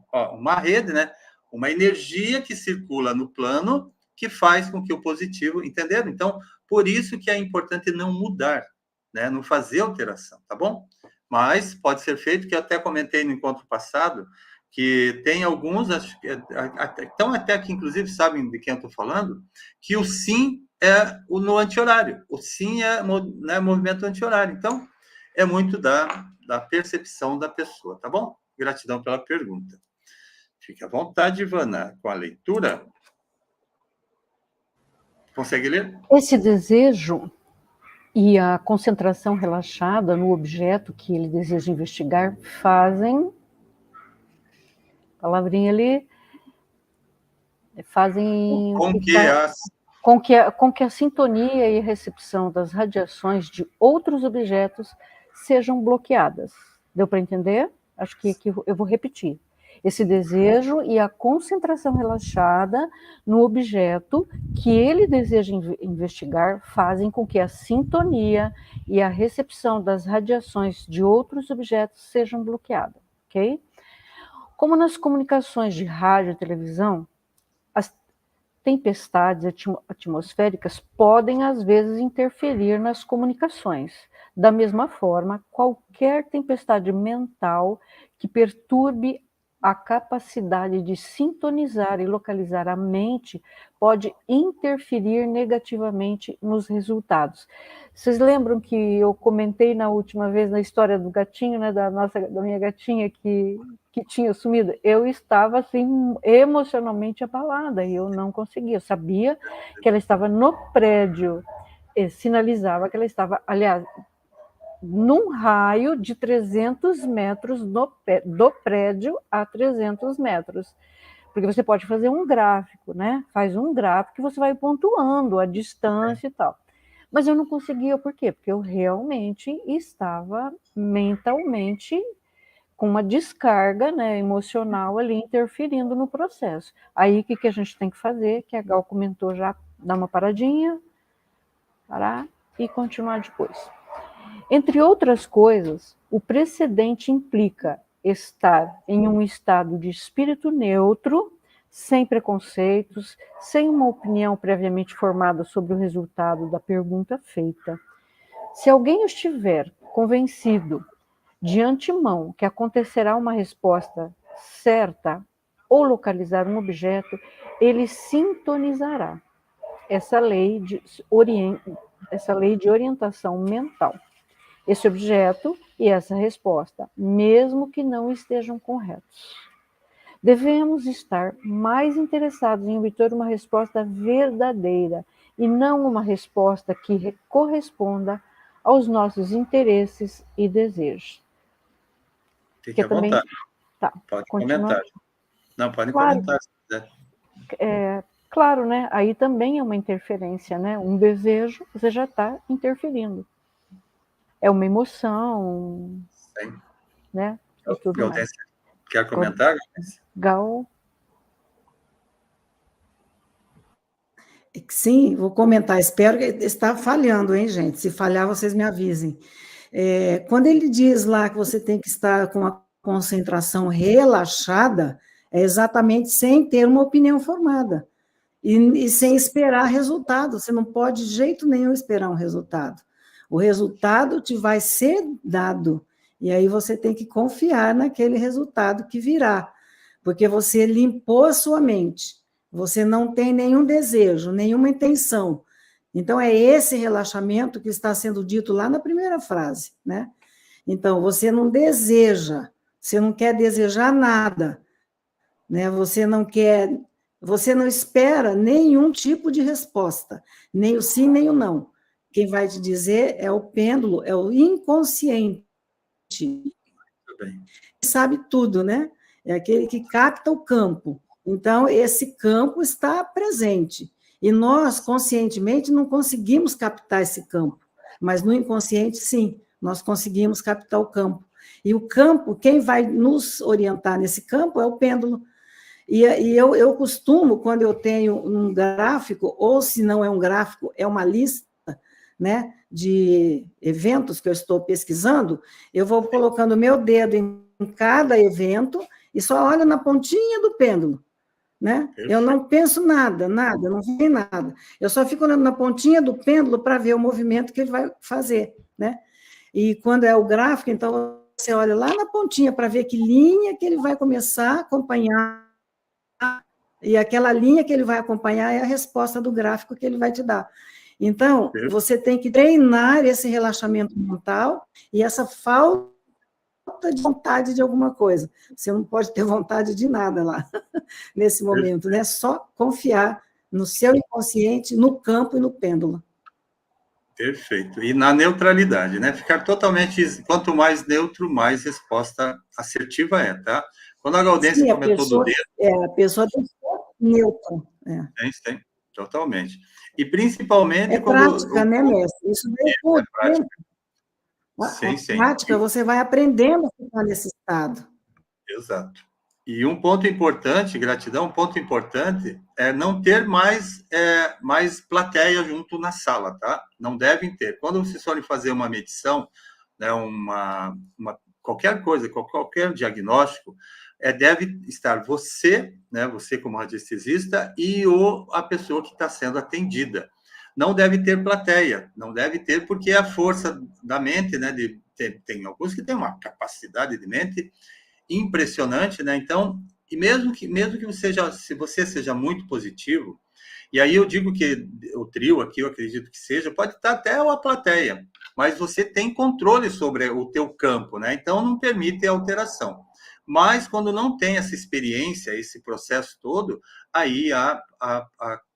né? Uma energia que circula no plano que faz com que o positivo, entenderam? Então, por isso que é importante não mudar, né? Não fazer alteração, tá bom? Mas pode ser feito, que eu até comentei no encontro passado, que tem alguns, então até que inclusive sabem de quem eu estou falando, que o sim é no anti-horário, o sim é, né, movimento anti-horário. Então, é muito da percepção da pessoa, tá bom? Gratidão pela pergunta. Fique à vontade, Ivana, com a leitura. Consegue ler? Esse desejo e a concentração relaxada no objeto que ele deseja investigar fazem, palavrinha ali, fazem com que a sintonia e a recepção das radiações de outros objetos sejam bloqueadas. Deu para entender? Acho que eu vou repetir. Esse desejo e a concentração relaxada no objeto que ele deseja investigar fazem com que a sintonia e a recepção das radiações de outros objetos sejam bloqueadas, ok? Como nas comunicações de rádio e televisão, as tempestades atmosféricas podem, às vezes, interferir nas comunicações. Da mesma forma, qualquer tempestade mental que perturbe a capacidade de sintonizar e localizar a mente pode interferir negativamente nos resultados. Vocês lembram que eu comentei na última vez na história do gatinho, né, da minha gatinha que tinha sumido? Eu estava assim emocionalmente abalada e eu não conseguia. Eu sabia que ela estava no prédio, sinalizava que ela estava, aliás, num raio de 300 metros do prédio a 300 metros. Porque você pode fazer um gráfico, né? Faz um gráfico que você vai pontuando a distância e tal. Mas eu não conseguia, por quê? Porque eu realmente estava mentalmente com uma descarga, né, emocional ali interferindo no processo. Aí o que a gente tem que fazer, que a Gal comentou já, dar uma paradinha, parar e continuar depois. Entre outras coisas, o precedente implica estar em um estado de espírito neutro, sem preconceitos, sem uma opinião previamente formada sobre o resultado da pergunta feita. Se alguém estiver convencido de antemão que acontecerá uma resposta certa ou localizar um objeto, ele sintonizará essa lei de orientação mental. Esse objeto e essa resposta, mesmo que não estejam corretos. Devemos estar mais interessados em obter uma resposta verdadeira e não uma resposta que corresponda aos nossos interesses e desejos. Fique à vontade. Tá, pode comentar. Não, pode comentar se quiser. Claro, né? Aí também é uma interferência, né? Um desejo, você já está interferindo. É uma emoção, sim, né? E tudo mais. Quer comentar, Gal? Sim, vou comentar. Espero que está falhando, hein, gente? Se falhar, vocês me avisem. Quando ele diz lá que você tem que estar com a concentração relaxada, é exatamente sem ter uma opinião formada e sem esperar resultado. Você não pode de jeito nenhum esperar um resultado. O resultado te vai ser dado, e aí você tem que confiar naquele resultado que virá, porque você limpou a sua mente, você não tem nenhum desejo, nenhuma intenção. Então, é esse relaxamento que está sendo dito lá na primeira frase, né? Então, você não deseja, você não quer desejar nada, né? Você não espera nenhum tipo de resposta, nem o sim, nem o não. Quem vai te dizer é o pêndulo, é o inconsciente. Muito bem. Sabe tudo, né? É aquele que capta o campo. Então, esse campo está presente. E nós, conscientemente, não conseguimos captar esse campo, mas no inconsciente, sim, nós conseguimos captar o campo. E o campo, quem vai nos orientar nesse campo é o pêndulo. E eu costumo, quando eu tenho um gráfico, ou se não é um gráfico, é uma lista, né, de eventos que eu estou pesquisando, eu vou colocando meu dedo em cada evento e só olho na pontinha do pêndulo, né? Eu não penso nada, não vi nada. Eu só fico olhando na pontinha do pêndulo para ver o movimento que ele vai fazer, né? E quando é o gráfico, então você olha lá na pontinha para ver que linha que ele vai começar a acompanhar, e aquela linha que ele vai acompanhar é a resposta do gráfico que ele vai te dar. Então, você tem que treinar esse relaxamento mental e essa falta de vontade de alguma coisa. Você não pode ter vontade de nada lá, nesse momento, né? Só confiar no seu inconsciente, no campo e no pêndulo. Perfeito. E na neutralidade, né? Ficar totalmente... Quanto mais neutro, mais resposta assertiva é, tá? Quando a Gaudência comentou do dedo... a pessoa tem que ser neutra. Tem, totalmente. E principalmente... É prática, né, mestre? Isso daí é prática. A prática, você vai aprendendo a ficar nesse estado. Exato. E um ponto importante, gratidão, um ponto importante é não ter mais plateia junto na sala, tá? Não devem ter. Quando vocês forem fazer uma medição, né, qualquer coisa, qualquer diagnóstico, deve estar você, né, você como radiestesista, e a pessoa que está sendo atendida. Não deve ter plateia, não deve ter, porque é a força da mente, né? Tem alguns que têm uma capacidade de mente impressionante, né? Então, e mesmo que se você seja muito positivo, e aí eu digo que o trio aqui, eu acredito que seja, pode estar até a plateia, mas você tem controle sobre o teu campo, né? Então, não permite alteração. Mas, quando não tem essa experiência, esse processo todo, aí a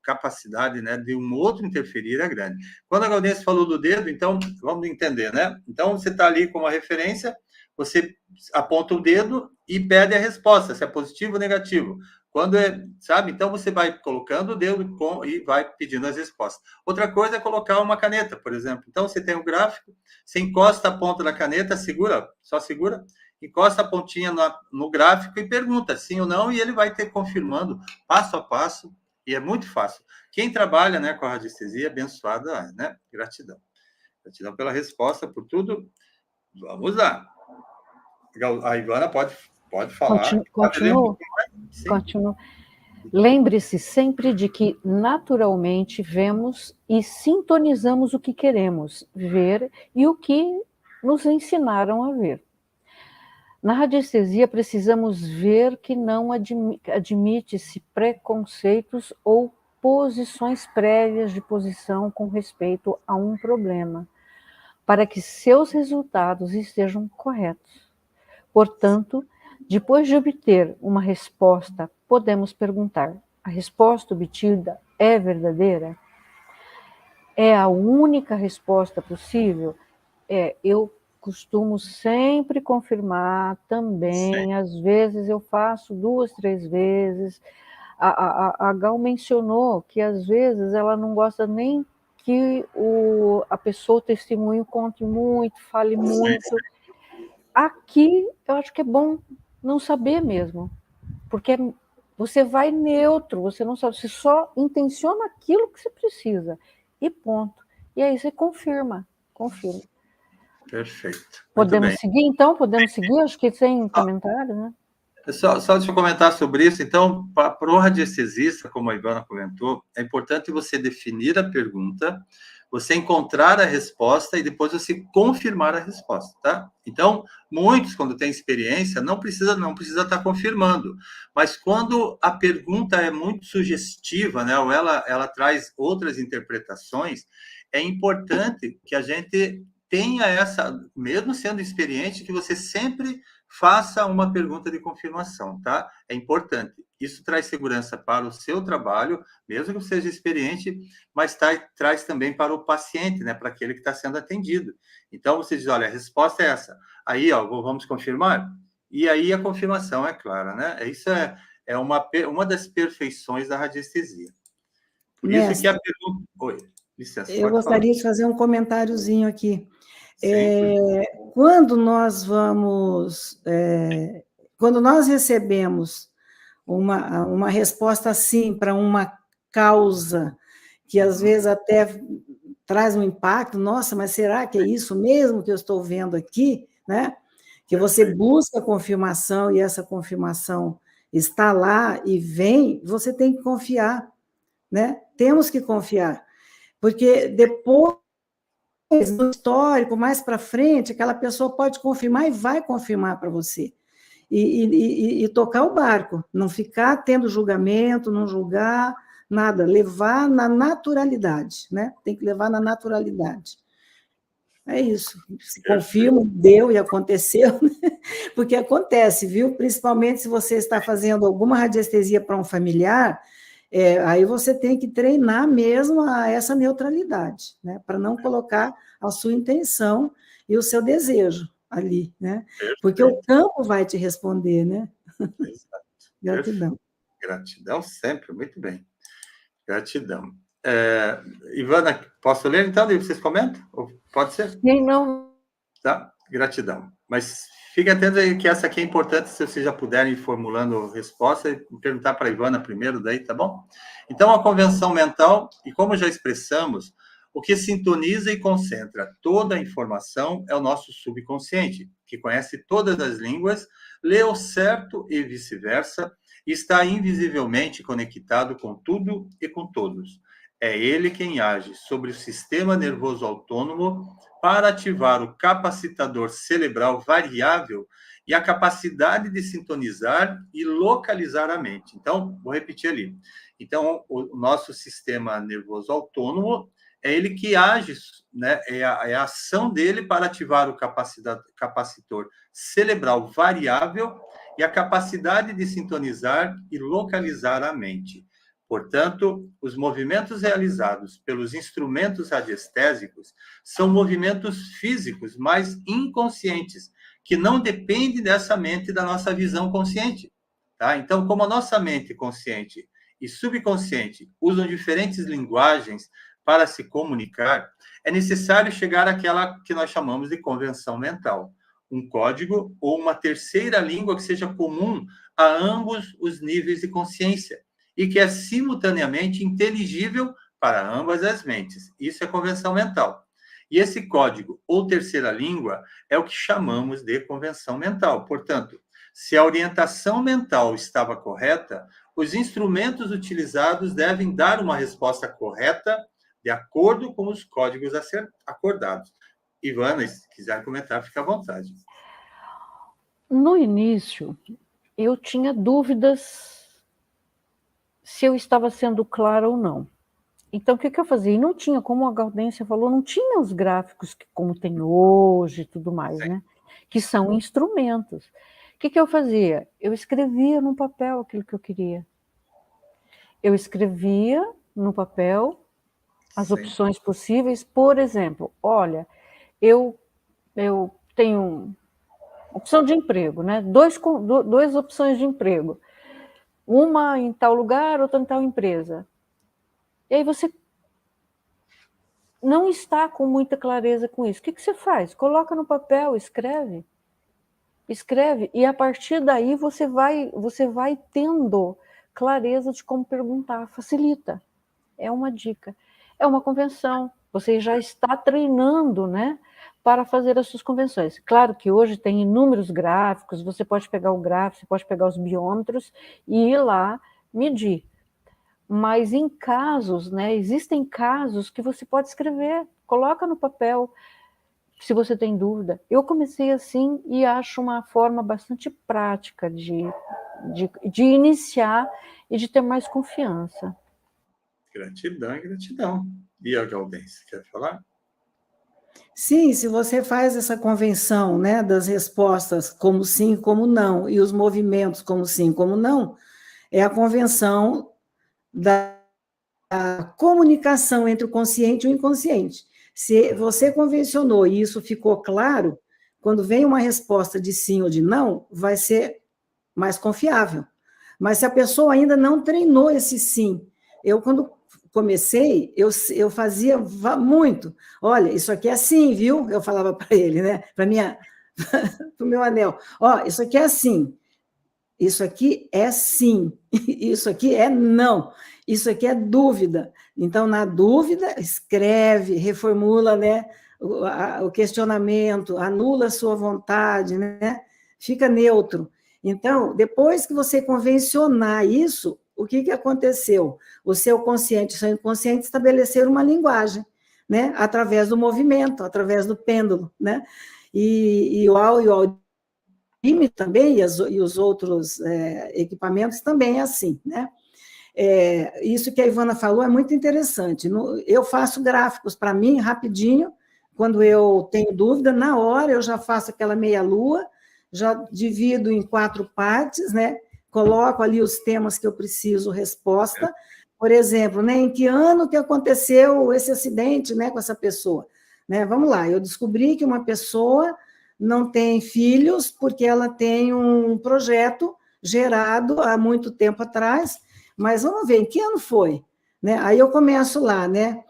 capacidade, né, de um outro interferir é grande. Quando a Gaudência falou do dedo, então, vamos entender, né? Então, você está ali com uma referência, você aponta o dedo e pede a resposta, se é positivo ou negativo. Quando sabe? Então, você vai colocando o dedo e vai pedindo as respostas. Outra coisa é colocar uma caneta, por exemplo. Então, você tem um gráfico, você encosta a ponta da caneta, só segura, encosta a pontinha no gráfico e pergunta sim ou não, e ele vai ter confirmando passo a passo, e é muito fácil. Quem trabalha, né, com a radiestesia, abençoada, né? Gratidão. Gratidão pela resposta, por tudo. Vamos lá. A Ivana pode falar. Continua. Lembre-se sempre de que naturalmente vemos e sintonizamos o que queremos ver e o que nos ensinaram a ver. Na radiestesia, precisamos ver que não admite-se preconceitos ou posições prévias de posição com respeito a um problema, para que seus resultados estejam corretos. Portanto, depois de obter uma resposta, podemos perguntar: a resposta obtida é verdadeira? É a única resposta possível? Eu costumo sempre confirmar também, às vezes eu faço 2, 3 vezes. A Gal mencionou que às vezes ela não gosta nem que a pessoa, o testemunho, conte muito, fale muito. Aqui eu acho que é bom não saber mesmo, porque você vai neutro, você não sabe, você só intenciona aquilo que você precisa e ponto. E aí você confirma. Perfeito. Podemos seguir, então? Podemos seguir? Acho que sem comentário, né? Só deixa eu comentar sobre isso. Então, para o radiestesista, como a Ivana comentou, é importante você definir a pergunta, você encontrar a resposta e depois você confirmar a resposta, tá? Então, muitos, quando têm experiência, não precisa estar confirmando. Mas quando a pergunta é muito sugestiva, né, ou ela traz outras interpretações, é importante que a gente tenha essa, mesmo sendo experiente, que você sempre faça uma pergunta de confirmação, tá? É importante. Isso traz segurança para o seu trabalho, mesmo que você seja experiente, mas traz também para o paciente, né? Para aquele que está sendo atendido. Então, você diz, olha, a resposta é essa. Aí, ó, vamos confirmar? E aí a confirmação é clara, né? Isso é uma das perfeições da radiestesia. Por Mestre, isso que a pergunta... Oi, licença, eu gostaria de fazer um comentáriozinho aqui. Quando nós recebemos uma resposta assim para uma causa que às vezes até traz um impacto, nossa, mas será que é isso mesmo que eu estou vendo aqui, né? Que você busca confirmação e essa confirmação está lá e vem, você tem que confiar, né? Temos que confiar, porque depois, no histórico, mais para frente, aquela pessoa pode confirmar e vai confirmar para você. E tocar o barco, não ficar tendo julgamento, não julgar nada, levar na naturalidade, né? Tem que levar na naturalidade. É isso. Se confirma, deu e aconteceu, porque acontece, viu? Principalmente se você está fazendo alguma radiestesia para um familiar, aí você tem que treinar mesmo essa neutralidade, né? Para não colocar a sua intenção e o seu desejo ali, né? Porque o campo vai te responder, né? Exato. Gratidão. Gratidão sempre, muito bem. Gratidão. Ivana, posso ler então? E vocês comentam? Ou pode ser? Sim, não. Tá? Gratidão. Mas fique atento aí que essa aqui é importante, se vocês já puderem ir formulando resposta, e perguntar para a Ivana primeiro, daí, tá bom? Então, a convenção mental, e como já expressamos, o que sintoniza e concentra toda a informação é o nosso subconsciente, que conhece todas as línguas, lê o certo e vice-versa, e está invisivelmente conectado com tudo e com todos. É ele quem age sobre o sistema nervoso autônomo para ativar o capacitador cerebral variável e a capacidade de sintonizar e localizar a mente. Então, vou repetir ali. Então, o nosso sistema nervoso autônomo é ele que age, né? É a ação dele para ativar o capacitor cerebral variável e a capacidade de sintonizar e localizar a mente. Portanto, os movimentos realizados pelos instrumentos radiestésicos são movimentos físicos, mas inconscientes, que não dependem dessa mente e da nossa visão consciente. Tá? Então, como a nossa mente consciente e subconsciente usam diferentes linguagens para se comunicar, é necessário chegar àquela que nós chamamos de convenção mental, um código ou uma terceira língua que seja comum a ambos os níveis de consciência e que é simultaneamente inteligível para ambas as mentes. Isso é convenção mental. E esse código ou terceira língua é o que chamamos de convenção mental. Portanto, se a orientação mental estava correta, os instrumentos utilizados devem dar uma resposta correta de acordo com os códigos acordados. Ivana, se quiser comentar, fica à vontade. No início, eu tinha dúvidas se eu estava sendo clara ou não. Então, o que eu fazia? E não tinha, como a Gaudência falou, não tinha os gráficos como tem hoje e tudo mais, né? Que são instrumentos. O que eu fazia? Eu escrevia no papel aquilo que eu queria. Eu escrevia no papel as opções possíveis. Por exemplo, olha, eu tenho opção de emprego, né? Duas opções de emprego. Uma em tal lugar, outra em tal empresa. E aí você não está com muita clareza com isso. O que você faz? Coloca no papel, escreve, e a partir daí você vai tendo clareza de como perguntar. Facilita. É uma dica. É uma convenção. Você já está treinando, né, para fazer as suas convenções. Claro que hoje tem inúmeros gráficos, você pode pegar o gráfico, você pode pegar os biômetros e ir lá medir. Mas em casos, né, existem casos que você pode escrever, coloca no papel, se você tem dúvida. Eu comecei assim e acho uma forma bastante prática de iniciar e de ter mais confiança. Gratidão e gratidão. E a Gaudência, quer falar? Sim, se você faz essa convenção, né, das respostas como sim, como não, e os movimentos como sim, como não, é a convenção da comunicação entre o consciente e o inconsciente. Se você convencionou e isso ficou claro, quando vem uma resposta de sim ou de não, vai ser mais confiável. Mas se a pessoa ainda não treinou esse sim, quando comecei, eu fazia muito. Olha, isso aqui é assim, viu? Eu falava para ele, né? Para o meu anel. Ó, isso aqui é assim. Isso aqui é sim. Isso aqui é não. Isso aqui é dúvida. Então, na dúvida, escreve, reformula, né? O questionamento, anula a sua vontade, né? Fica neutro. Então, depois que você convencionar isso, o que aconteceu? O seu consciente e o seu inconsciente estabeleceram uma linguagem, né? Através do movimento, através do pêndulo, né? E o Audime também, e os outros equipamentos também é assim, né? Isso que a Ivana falou é muito interessante. Eu faço gráficos para mim, rapidinho, quando eu tenho dúvida, na hora eu já faço aquela meia-lua, já divido em 4 partes, né? Coloco ali os temas que eu preciso resposta. Por exemplo, né, em que ano que aconteceu esse acidente, né, com essa pessoa? Né? Vamos lá, eu descobri que uma pessoa não tem filhos porque ela tem um projeto gerado há muito tempo atrás, mas vamos ver, em que ano foi? Né? Aí eu começo lá, né?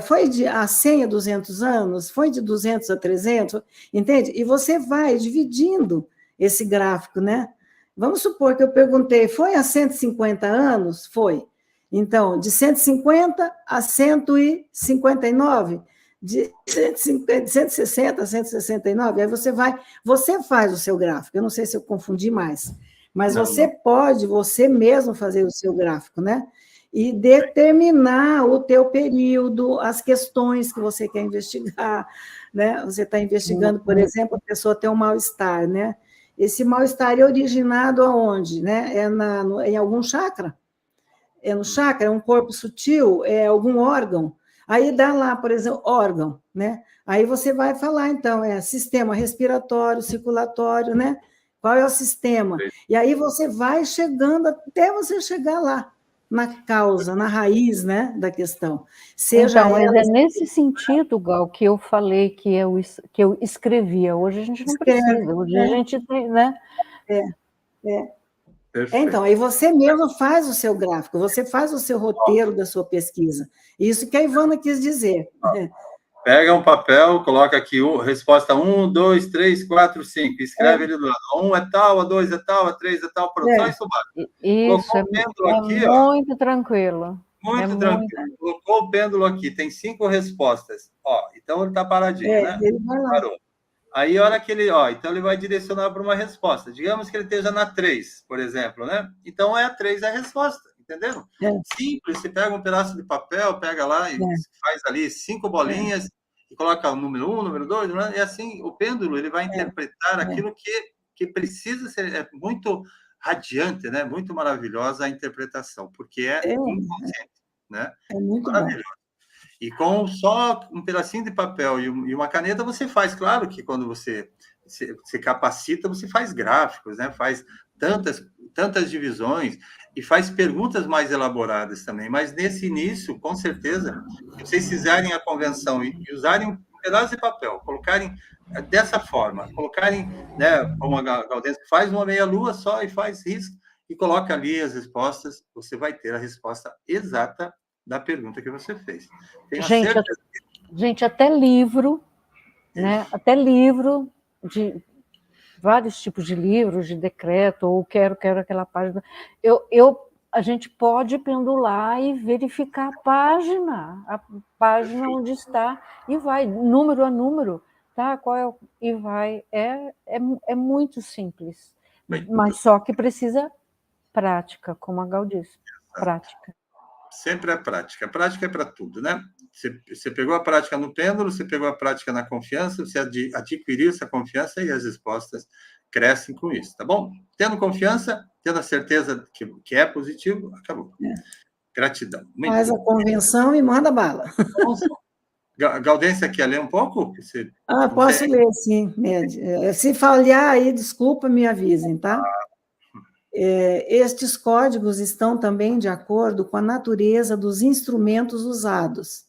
Foi de 100 a 200 anos? Foi de 200 a 300? Entende? E você vai dividindo esse gráfico, né? Vamos supor que eu perguntei, foi há 150 anos? Foi. Então, de 150 a 159, de 160 a 169, aí você faz o seu gráfico. Eu não sei se eu confundi mais, mas você pode, você mesmo fazer o seu gráfico, né? E determinar o teu período, as questões que você quer investigar, né? Você está investigando, por exemplo, a pessoa tem um mal-estar, né? Esse mal-estar é originado aonde, né? Em algum chakra? É no chakra, é um corpo sutil, é algum órgão. Aí dá lá, por exemplo, órgão, né? Aí você vai falar, então, sistema respiratório, circulatório, né? Qual é o sistema? E aí você vai chegando até você chegar lá, na causa, na raiz, né, da questão. Seja então, mas é nesse sentido, Gal, que eu falei que eu escrevia. Hoje a gente não precisa, hoje a gente tem, né? Então, aí você mesmo faz o seu gráfico, você faz o seu roteiro da sua pesquisa. Isso que a Ivana quis dizer. Pega um papel, coloca aqui resposta 1, 2, 3, 4, 5. Escreve ele do lado. 1 é tal, a 2 é tal, a 3 é tal, pronto. Só isso basta. Isso, aqui, muito tranquilo. Muito tranquilo. Colocou o pêndulo aqui, tem 5 respostas. Então ele está paradinho, né? Ele vai lá. Parou. Aí, a hora que ele... então ele vai direcionar para uma resposta. Digamos que ele esteja na 3, por exemplo, né? Então, a 3 é a resposta, entenderam? Simples, você pega um pedaço de papel, pega lá e faz ali 5 bolinhas e coloca o número 1, número 2, e assim, o pêndulo, ele vai interpretar aquilo que precisa ser... É muito radiante, né? Muito maravilhosa a interpretação, porque é inconsciente, né? É muito maravilhoso. E com só um pedacinho de papel e uma caneta, você faz. Claro que quando você se capacita, você faz gráficos, né? Faz tantas divisões e faz perguntas mais elaboradas também. Mas nesse início, com certeza, se vocês fizerem a convenção e usarem um pedaço de papel, colocarem dessa forma, colocarem, né, como a Gaudência faz uma meia-lua só e faz risco e coloca ali as respostas, você vai ter a resposta exata da pergunta que você fez. Gente, até livro, né? Até livro de vários tipos de livros, de decreto, ou quero aquela página. A gente pode pendular e verificar a página onde está, e vai, número a número, tá? E vai. É muito simples, mas só que precisa prática, como a Gal disse, prática. Sempre a prática. A prática é para tudo, né? Você pegou a prática no pêndulo, você pegou a prática na confiança, você adquiriu essa confiança e as respostas crescem com isso, tá bom? Tendo confiança, tendo a certeza que é positivo, acabou. Gratidão. Faz a convenção e manda bala. Gaudência, quer ler um pouco? Posso ler, sim, Med. Se falhar aí, desculpa, me avisem, tá? Estes códigos estão também de acordo com a natureza dos instrumentos usados.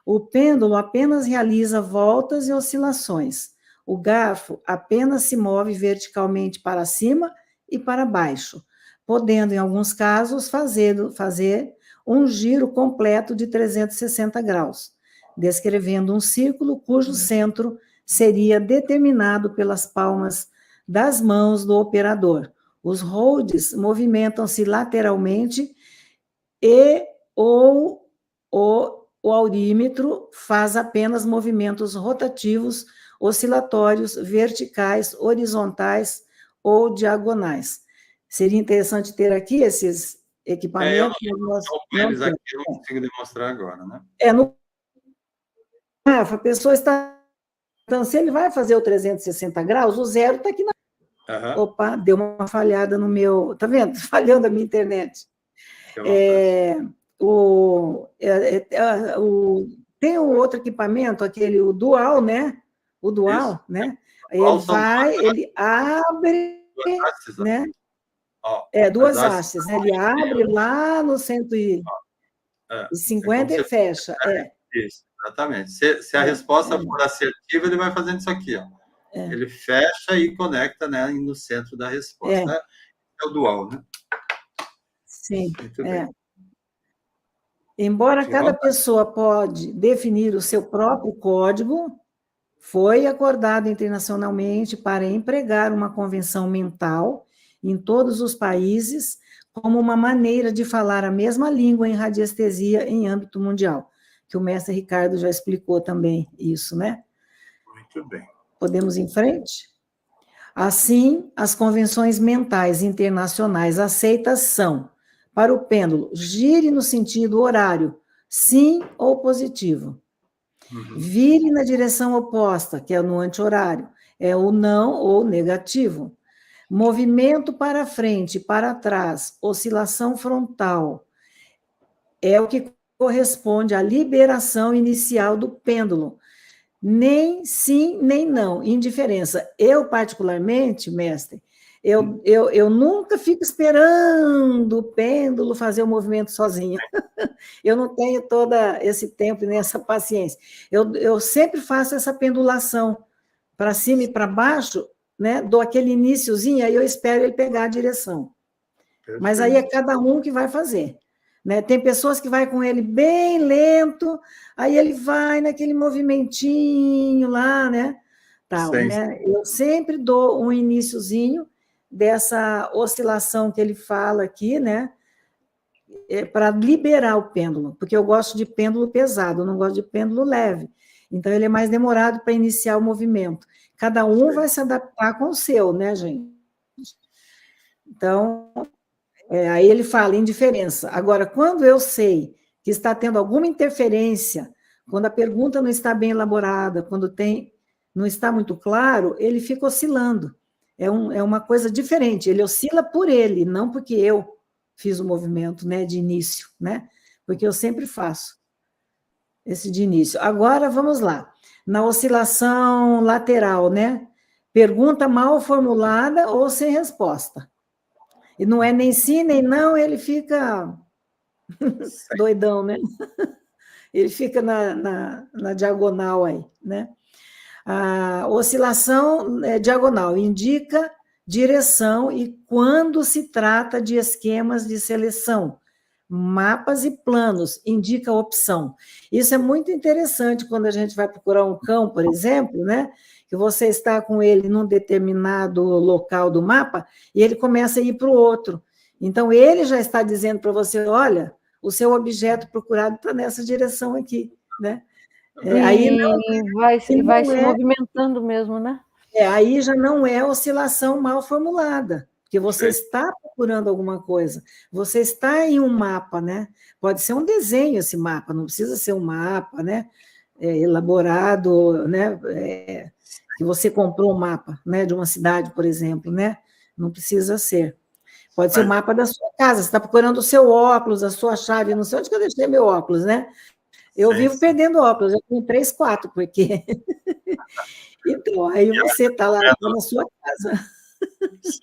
O pêndulo apenas realiza voltas e oscilações. O garfo apenas se move verticalmente para cima e para baixo. podendo, em alguns casos, fazer um giro completo de 360 graus, descrevendo um círculo cujo centro seria determinado pelas palmas das mãos do operador. Os holds movimentam-se lateralmente e o aurímetro faz apenas movimentos rotativos, oscilatórios, verticais, horizontais ou diagonais. Seria interessante ter aqui esses equipamentos. Eu não consigo demonstrar agora, né? A pessoa está... Então, se ele vai fazer o 360 graus, o zero está aqui na... Opa, deu uma falhada no meu... Está vendo? Falhando a minha internet. Tem um outro equipamento, o dual, né? O dual, isso, né? Ele abre, né? Duas hastes, né? Ele abre lá no 150 e fecha. Isso, exatamente. Se a resposta for assertiva, ele vai fazendo isso aqui, ó. Ele fecha e conecta, né, no centro da resposta. É o dual, né? Sim. Muito bem. Embora cada pessoa pode definir o seu próprio código, foi acordado internacionalmente para empregar uma convenção mental em todos os países como uma maneira de falar a mesma língua em radiestesia em âmbito mundial, que o mestre Ricardo já explicou também isso, né? Muito bem. Podemos ir em frente? Assim, as convenções mentais internacionais aceitas são: para o pêndulo, gire no sentido horário, sim ou positivo. Vire na direção oposta, que é no anti-horário, é o não ou negativo. Movimento para frente, para trás, oscilação frontal, é o que corresponde à liberação inicial do pêndulo. Nem sim, nem não, indiferença. Eu, particularmente, mestre, eu nunca fico esperando o pêndulo fazer o movimento sozinho. Eu não tenho todo esse tempo e nem essa paciência. Eu sempre faço essa pendulação para cima e para baixo, né? Dou aquele iniciozinho, aí eu espero ele pegar a direção. Perfeito. Mas aí é cada um que vai fazer. Né? Tem pessoas que vai com ele bem lento, aí ele vai naquele movimentinho lá, né? Tal, né? Eu sempre dou um iniciozinho dessa oscilação que ele fala aqui, né? Para liberar o pêndulo, porque eu gosto de pêndulo pesado, eu não gosto de pêndulo leve. Então, ele é mais demorado para iniciar o movimento. Cada um vai se adaptar com o seu, né, gente? Então, aí ele fala indiferença. Agora, quando eu sei que está tendo alguma interferência, quando a pergunta não está bem elaborada, quando não está muito claro, ele fica oscilando. É uma coisa diferente. Ele oscila por ele, não porque eu fiz o movimento, né, de início, né? Porque eu sempre faço esse de início. Agora, vamos lá. Na oscilação lateral, né? Pergunta mal formulada ou sem resposta. E não é nem sim, nem não, ele fica doidão, né? Ele fica na diagonal aí, né? A oscilação diagonal indica direção e quando se trata de esquemas de seleção, mapas e planos, indica opção. Isso é muito interessante quando a gente vai procurar um cão, por exemplo, né? Que você está com ele num determinado local do mapa e ele começa a ir para o outro. Então, ele já está dizendo para você, olha, o seu objeto procurado está nessa direção aqui, né? Aí não, vai se movimentando mesmo, né? Aí já não é oscilação mal formulada, porque você está procurando alguma coisa, você está em um mapa, né? Pode ser um desenho esse mapa, não precisa ser um mapa, né? Elaborado, né? Que você comprou um mapa, né? De uma cidade, por exemplo, né? Não precisa ser. Pode ser o mapa da sua casa, você está procurando o seu óculos, a sua chave, não sei onde que eu deixei meu óculos, né? Eu vivo perdendo óculos, eu tenho 3, 4, porque... Então, aí você está lá na sua casa. Sim.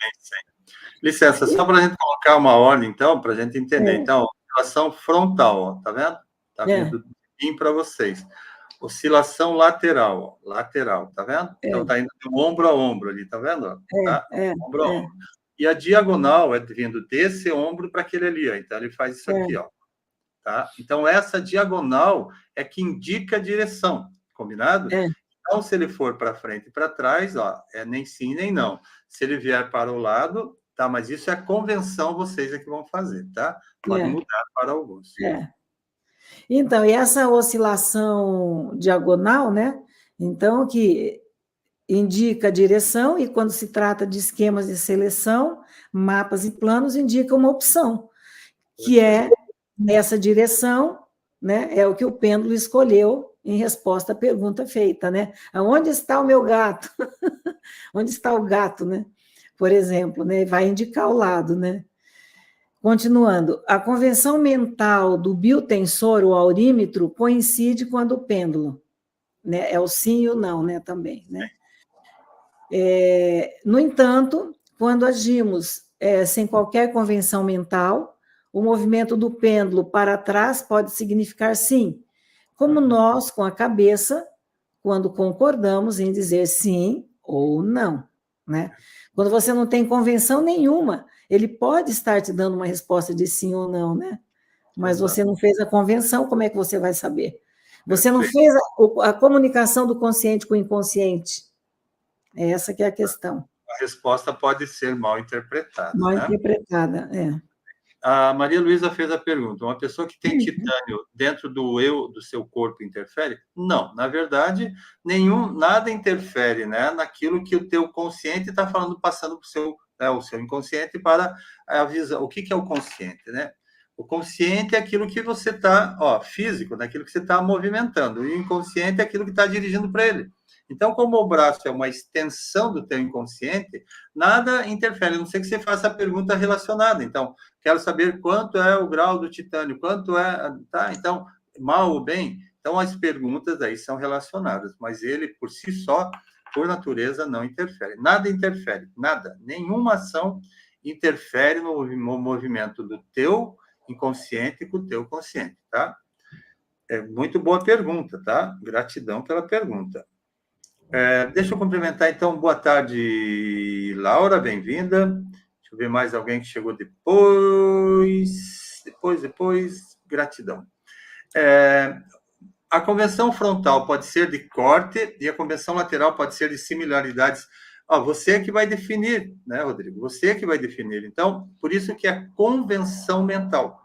Licença, só para a gente colocar uma ordem, então, para a gente entender. Então, oscilação frontal, ó, tá vendo? Está vindo bem para vocês. Oscilação lateral, tá vendo? Então, está indo de ombro a ombro ali, tá vendo? Tá? Ombro a ombro. E a diagonal é vindo desse ombro para aquele ali, ó. Então, ele faz isso aqui, ó. Tá? Então, essa diagonal é que indica a direção, combinado? Então, se ele for para frente e para trás, ó, é nem sim, nem não. Se ele vier para o lado, tá? Mas isso é convenção, vocês é que vão fazer, tá? Pode mudar para alguns. Então, e essa oscilação diagonal, né? Então, que indica a direção, e quando se trata de esquemas de seleção, mapas e planos, indica uma opção, que é nessa direção, né? É o que o pêndulo escolheu em resposta à pergunta feita, né? Aonde está o meu gato? Onde está o gato, né? Por exemplo, né? Vai indicar o lado, né? Continuando, a convenção mental do biotensor, o aurímetro, coincide com a do pêndulo, né? É o sim e o não, né? Também, né? No entanto, quando agimos sem qualquer convenção mental, o movimento do pêndulo para trás pode significar sim, como nós, com a cabeça, quando concordamos em dizer sim ou não, né? Quando você não tem convenção nenhuma, ele pode estar te dando uma resposta de sim ou não, né? Mas você não fez a convenção, como é que você vai saber? Você não fez a comunicação do consciente com o inconsciente. Essa que é a questão. A resposta pode ser mal interpretada. Mal interpretada, A Maria Luísa fez a pergunta: uma pessoa que tem titânio dentro do eu, do seu corpo, interfere? Não, na verdade, nada interfere, né, naquilo que o teu consciente está falando, passando para o seu inconsciente para a visão. O que é o consciente, né? O consciente é aquilo que você está, físico, daquilo que você está movimentando. E o inconsciente é aquilo que está dirigindo para ele. Então, como o braço é uma extensão do teu inconsciente, nada interfere, a não ser que você faça a pergunta relacionada. Então, quero saber quanto é o grau do titânio, quanto é, tá? Então, mal ou bem? Então, as perguntas aí são relacionadas, mas ele, por si só, por natureza, não interfere. Nada interfere, nada. Nenhuma ação interfere no movimento do teu inconsciente com o teu consciente, tá? É muito boa pergunta, tá? Gratidão pela pergunta. Deixa eu cumprimentar, então. Boa tarde, Laura, bem-vinda. Deixa eu ver mais alguém que chegou depois. Gratidão. A convenção frontal pode ser de corte e a convenção lateral pode ser de similaridades. Você é que vai definir, né, Rodrigo? Você é que vai definir. Então, por isso que é convenção mental.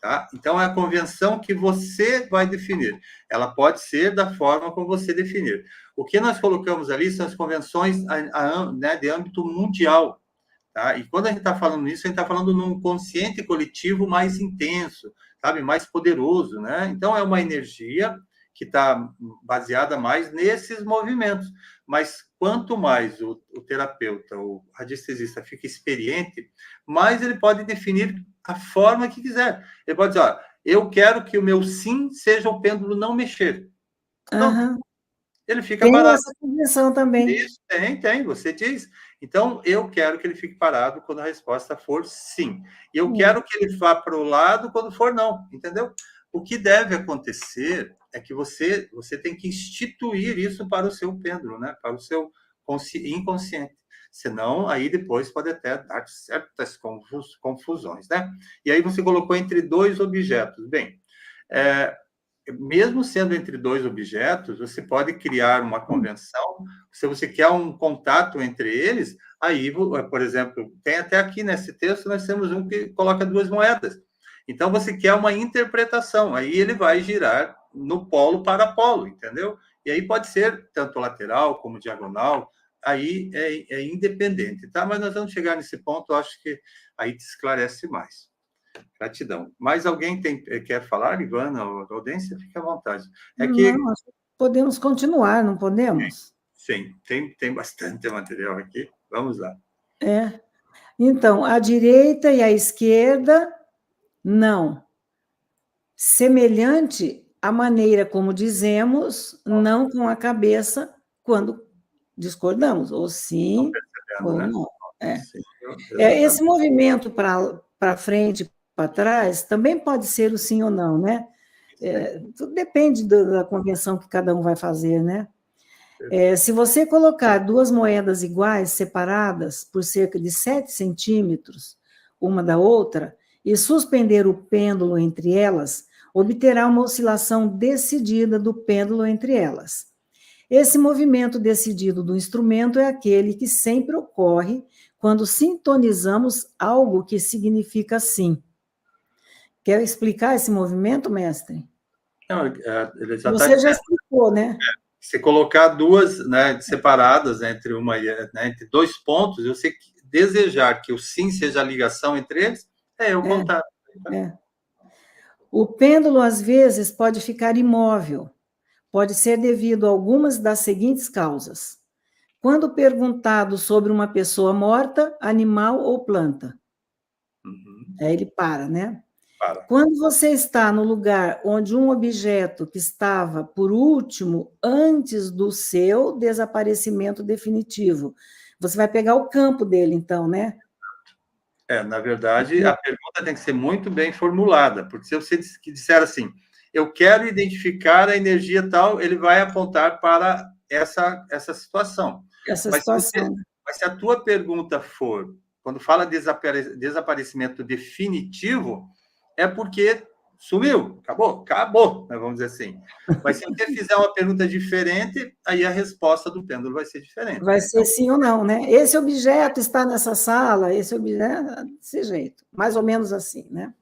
Tá? Então, é a convenção que você vai definir. Ela pode ser da forma como você definir. O que nós colocamos ali são as convenções né, de âmbito mundial. Tá? E quando a gente está falando nisso, a gente está falando num consciente coletivo mais intenso, sabe? Mais poderoso. Né? Então, é uma energia que está baseada mais nesses movimentos. Mas quanto mais o terapeuta, o radiestesista fica experiente, mais ele pode definir a forma que quiser. Ele pode dizer, eu quero que o meu sim seja o pêndulo não mexer. Então, ele fica parado. Tem essa convenção também. Isso, tem, você diz. Então, eu quero que ele fique parado quando a resposta for sim. E eu quero que ele vá para o lado quando for não, entendeu? O que deve acontecer é que você tem que instituir isso para o seu pêndulo, né? Para o seu inconsciente. Senão, aí depois pode até dar certas confusões, né? E aí você colocou entre dois objetos. Bem, mesmo sendo entre dois objetos, você pode criar uma convenção. Se você quer um contato entre eles, aí, por exemplo, tem até aqui nesse texto, nós temos um que coloca duas moedas. Então, você quer uma interpretação, aí ele vai girar no polo para polo, entendeu? E aí pode ser tanto lateral como diagonal, aí é independente, tá? Mas nós vamos chegar nesse ponto, eu acho que aí te esclarece mais. Gratidão. Mais alguém quer falar, Ivana ou Gaudência? Fique à vontade. Não, podemos continuar, não podemos? Sim, tem bastante material aqui. Vamos lá. Então, a direita e a esquerda, não. Semelhante à maneira como dizemos, não com a cabeça, quando discordamos, ou sim, ou né? não. Esse movimento para frente, para trás, também pode ser o sim ou não, né? Tudo depende da convenção que cada um vai fazer, né? Se você colocar duas moedas iguais, separadas por cerca de 7 centímetros, uma da outra, e suspender o pêndulo entre elas, obterá uma oscilação decidida do pêndulo entre elas. Esse movimento decidido do instrumento é aquele que sempre ocorre quando sintonizamos algo que significa sim. Quer explicar esse movimento, mestre? Não, ele já Você já explicou, né? Se colocar duas, né, separadas entre entre 2 pontos, eu sei que desejar que o sim seja a ligação entre eles, o contato. O pêndulo, às vezes, pode ficar imóvel. Pode ser devido a algumas das seguintes causas. Quando perguntado sobre uma pessoa morta, animal ou planta. Aí ele para, né? Para. Quando você está no lugar onde um objeto que estava por último antes do seu desaparecimento definitivo, você vai pegar o campo dele, então, né? Na verdade, a pergunta tem que ser muito bem formulada, porque se você disser assim, eu quero identificar a energia tal, ele vai apontar para essa situação. Mas se a tua pergunta for, quando fala desaparecimento definitivo, é porque sumiu, acabou, né, vamos dizer assim. Mas se você fizer uma pergunta diferente, aí a resposta do pêndulo vai ser diferente. Vai ser sim ou não, né? Esse objeto está nessa sala, esse objeto, desse jeito, mais ou menos assim, né?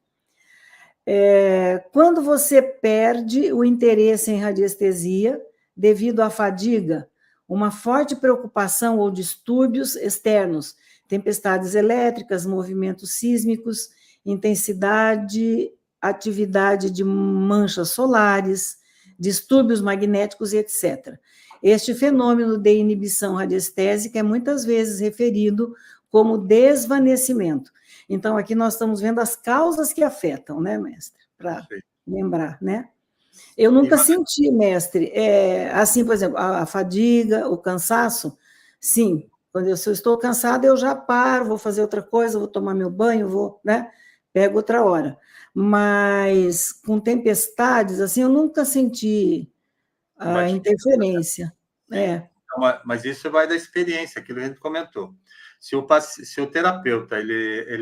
Quando você perde o interesse em radiestesia devido à fadiga, uma forte preocupação ou distúrbios externos, tempestades elétricas, movimentos sísmicos, intensidade, atividade de manchas solares, distúrbios magnéticos e etc. Este fenômeno de inibição radiestésica é muitas vezes referido como desvanecimento. Então, aqui nós estamos vendo as causas que afetam, né, mestre? Para lembrar, né? Eu nunca senti, mestre, assim, por exemplo, a fadiga, o cansaço, sim, se eu estou cansada, eu já paro, vou fazer outra coisa, vou tomar meu banho, né? Pego outra hora. Mas com tempestades, assim, eu nunca senti a interferência. Mas isso vai da experiência, aquilo que a gente comentou. Se o terapeuta, ele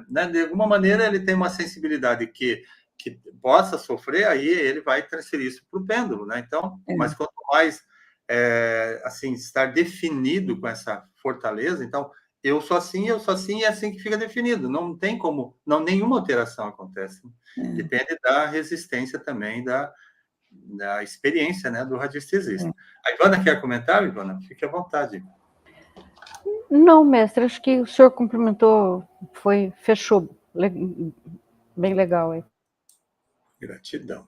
né, de alguma maneira, ele tem uma sensibilidade que possa sofrer, aí ele vai transferir isso para o pêndulo, né? Então, mas quanto mais assim, estar definido com essa fortaleza, então, eu sou assim, e é assim que fica definido. Não tem como, nenhuma alteração acontece. Depende da resistência também, da experiência, né, do radiestesista. A Ivana quer comentar, Ivana? Fique à vontade. Não, mestre, acho que o senhor complementou, fechou bem legal aí. Gratidão.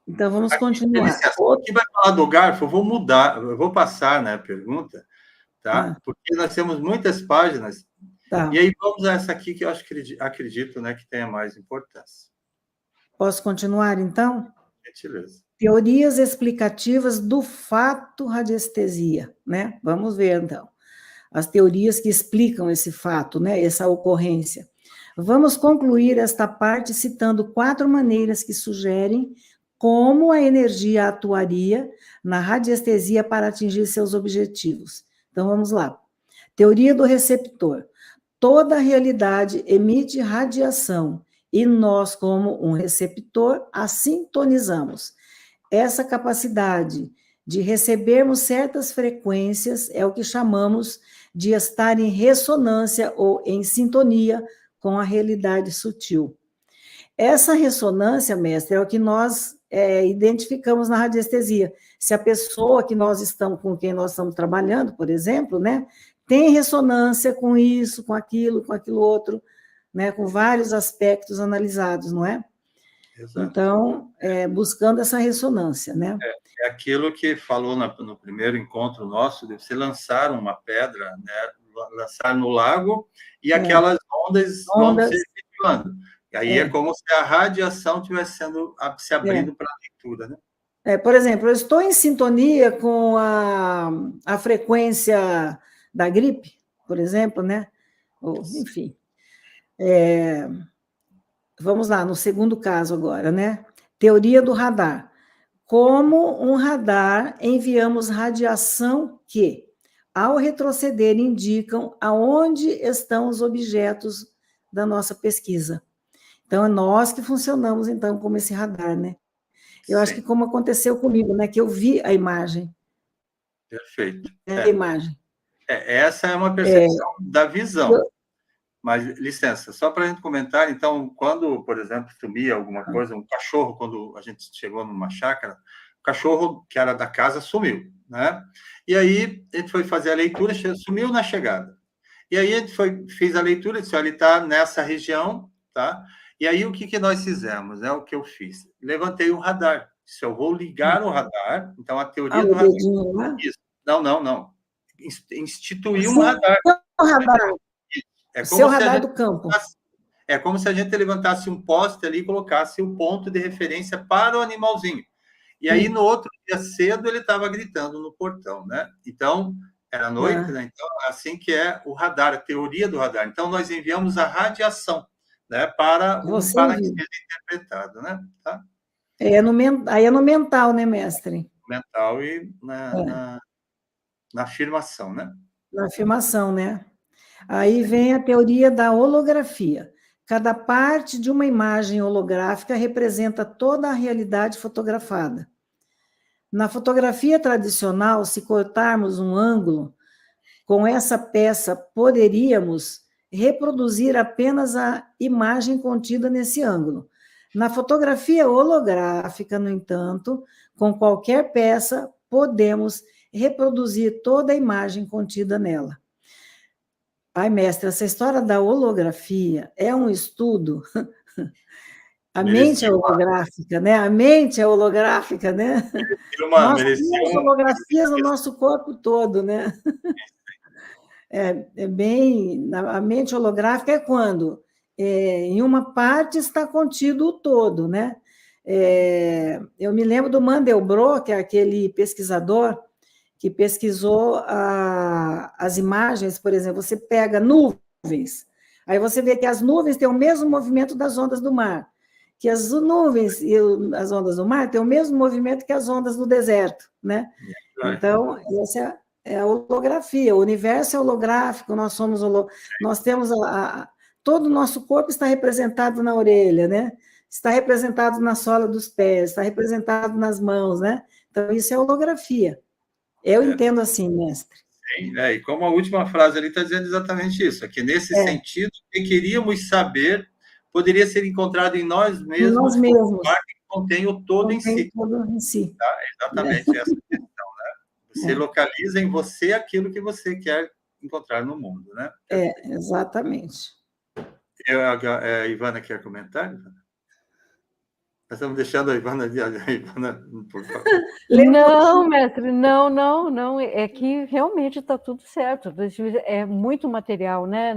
Então, vamos continuar. Quem vai falar do garfo, eu vou passar, né, a pergunta, tá? Porque nós temos muitas páginas, e aí vamos a essa aqui que eu acredito, né, que tenha mais importância. Posso continuar, então? Gentileza. Teorias explicativas do fato radiestesia, né? Vamos ver, então. As teorias que explicam esse fato, né? Essa ocorrência. Vamos concluir esta parte citando 4 maneiras que sugerem como a energia atuaria na radiestesia para atingir seus objetivos. Então, vamos lá. Teoria do receptor. Toda a realidade emite radiação e nós, como um receptor, a sintonizamos. Essa capacidade de recebermos certas frequências é o que chamamos de estar em ressonância ou em sintonia com a realidade sutil. Essa ressonância, mestre, é o que nós identificamos na radiestesia. Se a pessoa com quem nós estamos trabalhando, por exemplo, né, tem ressonância com isso, com aquilo outro, né, com vários aspectos analisados, não é? Exato. Então, buscando essa ressonância, né? É aquilo que falou no primeiro encontro nosso, de você lançar uma pedra, né, lançar no lago, e aquelas ondas vão se efetuando. E aí é como se a radiação estivesse se abrindo para a leitura, né? Por exemplo, eu estou em sintonia com a frequência da gripe, por exemplo, né? Enfim. Vamos lá, no segundo caso agora, né? Teoria do radar. Como um radar, enviamos radiação que, ao retroceder, indicam aonde estão os objetos da nossa pesquisa. Então, é nós que funcionamos, então, como esse radar, né? Eu acho que como aconteceu comigo, né? Que eu vi a imagem. Perfeito. A imagem. Essa é uma percepção da visão. Mas, licença, só para a gente comentar, então, quando, por exemplo, sumia alguma coisa, um cachorro, quando a gente chegou numa chácara, o cachorro que era da casa sumiu, né? E aí a gente foi fazer a leitura, sumiu na chegada. E aí a gente fez a leitura, disse, olha, ele está nessa região, tá? E aí o que nós fizemos, né? O que eu fiz? Levantei o radar. Se eu vou ligar o radar, então a teoria do radar... Isso. Não. Instituir um radar. Radar. É como seu radar do campo. É como se a gente levantasse um poste ali e colocasse o ponto de referência para o animalzinho. E aí, no outro dia cedo, ele estava gritando no portão, né? Então, era noite, né? Então, assim que é o radar, a teoria do radar. Então, nós enviamos a radiação, né? Para que seja interpretado, né? Tá? Aí é no mental, né, mestre? Mental e na afirmação, né? Na afirmação, né? Aí vem a teoria da holografia. Cada parte de uma imagem holográfica representa toda a realidade fotografada. Na fotografia tradicional, se cortarmos um ângulo, com essa peça poderíamos reproduzir apenas a imagem contida nesse ângulo. Na fotografia holográfica, no entanto, com qualquer peça, podemos reproduzir toda a imagem contida nela. Ai, mestre, essa história da holografia é um estudo. A mente é holográfica, né? A mente é holográfica, né? Nós temos holografias no nosso corpo todo, né? É bem... A mente holográfica é quando em uma parte está contido o todo, né? Eu me lembro do Mandelbrot, que é aquele pesquisador que pesquisou as imagens, por exemplo, você pega nuvens, aí você vê que as nuvens têm o mesmo movimento das ondas do mar, que as nuvens e as ondas do mar têm o mesmo movimento que as ondas do deserto, né? Então, essa é a holografia, o universo é holográfico, nós temos todo o nosso corpo está representado na orelha, né? Está representado na sola dos pés, está representado nas mãos, né? Então, isso é holografia. Eu entendo assim, mestre. Sim, e como a última frase ali está dizendo exatamente isso, é que nesse sentido, o que queríamos saber poderia ser encontrado em nós mesmos, nós mesmos. Que contém o todo em si. Todo em si. Tá? Exatamente essa questão, né? Você localiza em você aquilo que você quer encontrar no mundo, né? Exatamente. A Ivana quer comentar, Ivana? Nós estamos deixando a Ivana, por favor. Não, mestre, não. É que realmente está tudo certo. É muito material, né?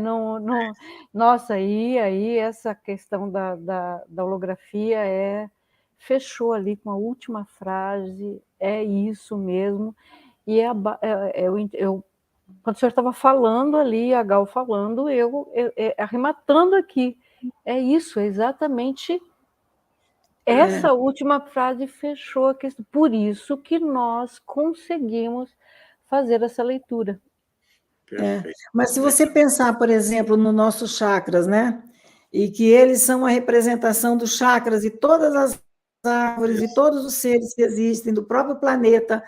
Nossa, aí essa questão da holografia fechou ali com a última frase, é isso mesmo. E quando o senhor estava falando ali, a Gal falando, eu arrematando aqui. É isso, é exatamente. Essa última frase fechou a questão. Por isso que nós conseguimos fazer essa leitura. Mas se você pensar, por exemplo, nos nossos chakras, né? E que eles são a representação dos chakras e todas as árvores e todos os seres que existem do próprio planeta,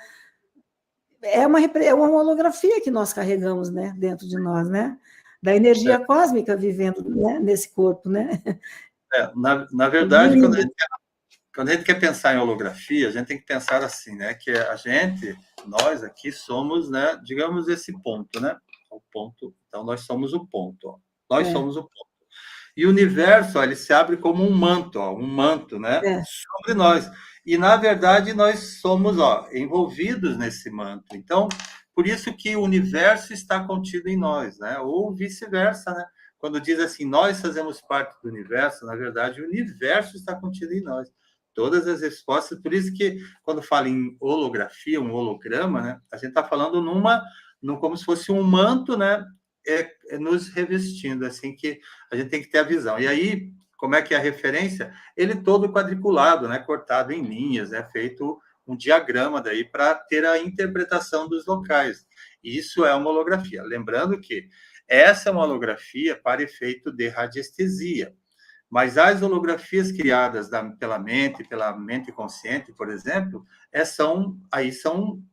é uma holografia que nós carregamos, né? Dentro de nós, né? Da energia cósmica vivendo, né? Nesse corpo, né? Na verdade, quando a gente quer pensar em holografia, a gente tem que pensar assim, né? Que nós aqui somos, né? Digamos, esse ponto, né? O ponto. Então, nós somos o ponto. Ó. Nós somos o ponto. E o universo, ó, ele se abre como um manto, né? Sobre nós. E, na verdade, nós somos envolvidos nesse manto. Então, por isso que o universo está contido em nós, né? Ou vice-versa, né? Quando diz assim, nós fazemos parte do universo, na verdade, o universo está contido em nós. Todas as respostas, por isso que quando fala em holografia, um holograma, né? A gente está falando como se fosse um manto, né? Nos revestindo, assim que a gente tem que ter a visão. E aí, como é que é a referência? Ele todo quadriculado, né? Cortado em linhas, feito um diagrama daí para ter a interpretação dos locais. Isso é uma holografia. Lembrando que essa é uma holografia para efeito de radiestesia. Mas as holografias criadas pela mente consciente, por exemplo, são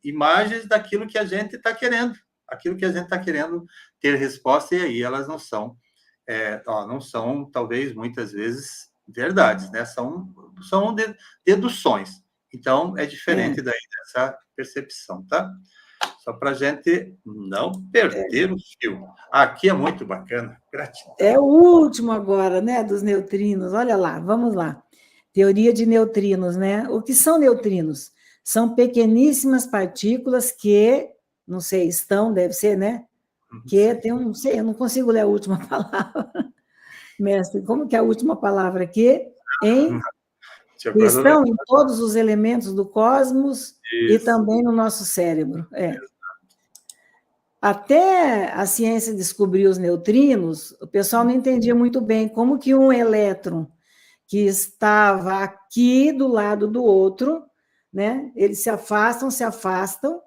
imagens daquilo que a gente está querendo, aquilo que a gente está querendo ter resposta, e aí elas não são, talvez, muitas vezes, verdades, né? São deduções. Então, é diferente daí dessa percepção, tá? Só para a gente não perder o fio. Aqui é muito bacana. Gratidão. É o último agora, né, dos neutrinos. Olha lá, vamos lá. Teoria de neutrinos, né? O que são neutrinos? São pequeníssimas partículas que, não sei, deve ser, né? Que tem não sei, eu não consigo ler a última palavra. Mestre, como que é a última palavra aqui? Estão em todos os elementos do cosmos. Isso. E também no nosso cérebro. Até a ciência descobrir os neutrinos, o pessoal não entendia muito bem como que um elétron que estava aqui do lado do outro, né? Eles se afastam,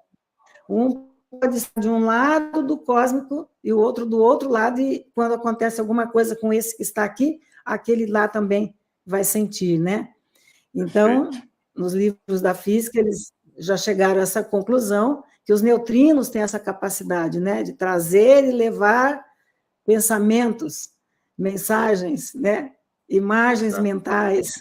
um pode estar de um lado do cósmico e o outro do outro lado, e quando acontece alguma coisa com esse que está aqui, aquele lá também vai sentir, né? Então, nos livros da física, eles já chegaram a essa conclusão, que os neutrinos têm essa capacidade, né, de trazer e levar pensamentos, mensagens, né, imagens mentais.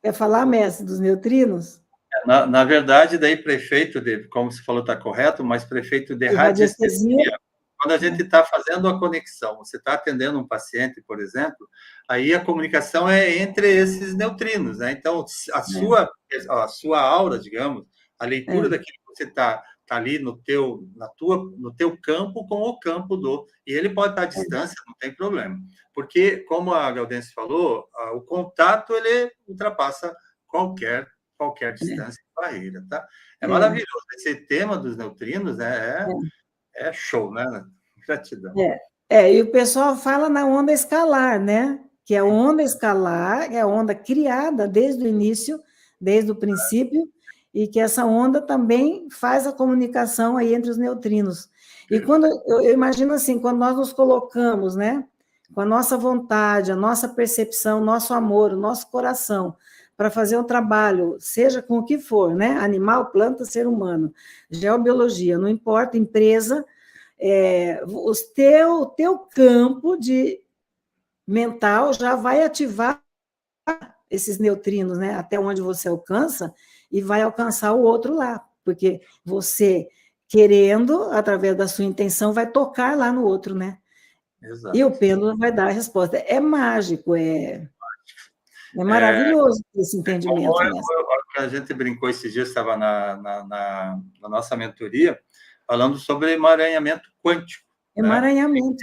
Quer falar, mestre, dos neutrinos? Na verdade, daí prefeito como você falou, está correto, mas prefeito de radiestesia. Quando a gente está fazendo a conexão, você está atendendo um paciente, por exemplo, aí a comunicação é entre esses neutrinos, né? Então, a sua aura, digamos, a leitura daquilo que você está ali no teu campo com o campo e ele pode estar à distância, não tem problema. Porque, como a Gaudêncio falou, o contato, ele ultrapassa qualquer distância e barreira, tá? É maravilhoso. Esse tema dos neutrinos, né, é show, né? Gratidão. E o pessoal fala na onda escalar, né? Que a onda escalar é a onda criada desde o início, desde o princípio, e que essa onda também faz a comunicação aí entre os neutrinos. E quando eu imagino assim, quando nós nos colocamos, né, com a nossa vontade, a nossa percepção, nosso amor, o nosso coração, para fazer um trabalho, seja com o que for, né, animal, planta, ser humano, geobiologia, não importa, empresa, o teu campo de mental já vai ativar esses neutrinos, né, até onde você alcança, e vai alcançar o outro lá, porque você, querendo, através da sua intenção, vai tocar lá no outro, né? Exato. E o pêndulo vai dar a resposta. É mágico, é maravilhoso esse entendimento. A gente brincou esses dias, estava na nossa mentoria, falando sobre emaranhamento quântico. Emaranhamento,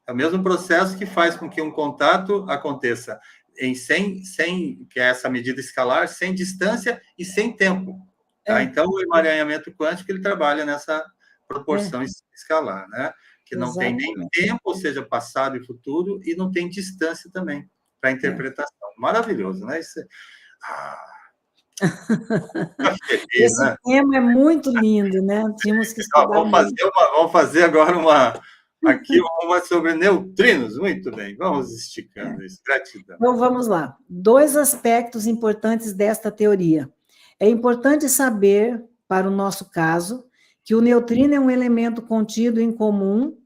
É o mesmo processo que faz com que um contato aconteça que é essa medida escalar, sem distância e sem tempo. Tá? Então, o emaranhamento quântico, ele trabalha nessa proporção escalar, né? Que não tem nem tempo, ou seja, passado e futuro, e não tem distância também para a interpretação. Maravilhoso, né? Isso Esse tema é muito lindo, né? Tínhamos que estudar. Vamos fazer agora uma sobre neutrinos. Muito bem, vamos esticando isso. Gratidão. Então, vamos lá. 2 aspectos importantes desta teoria. É importante saber, para o nosso caso, que o neutrino é um elemento contido em comum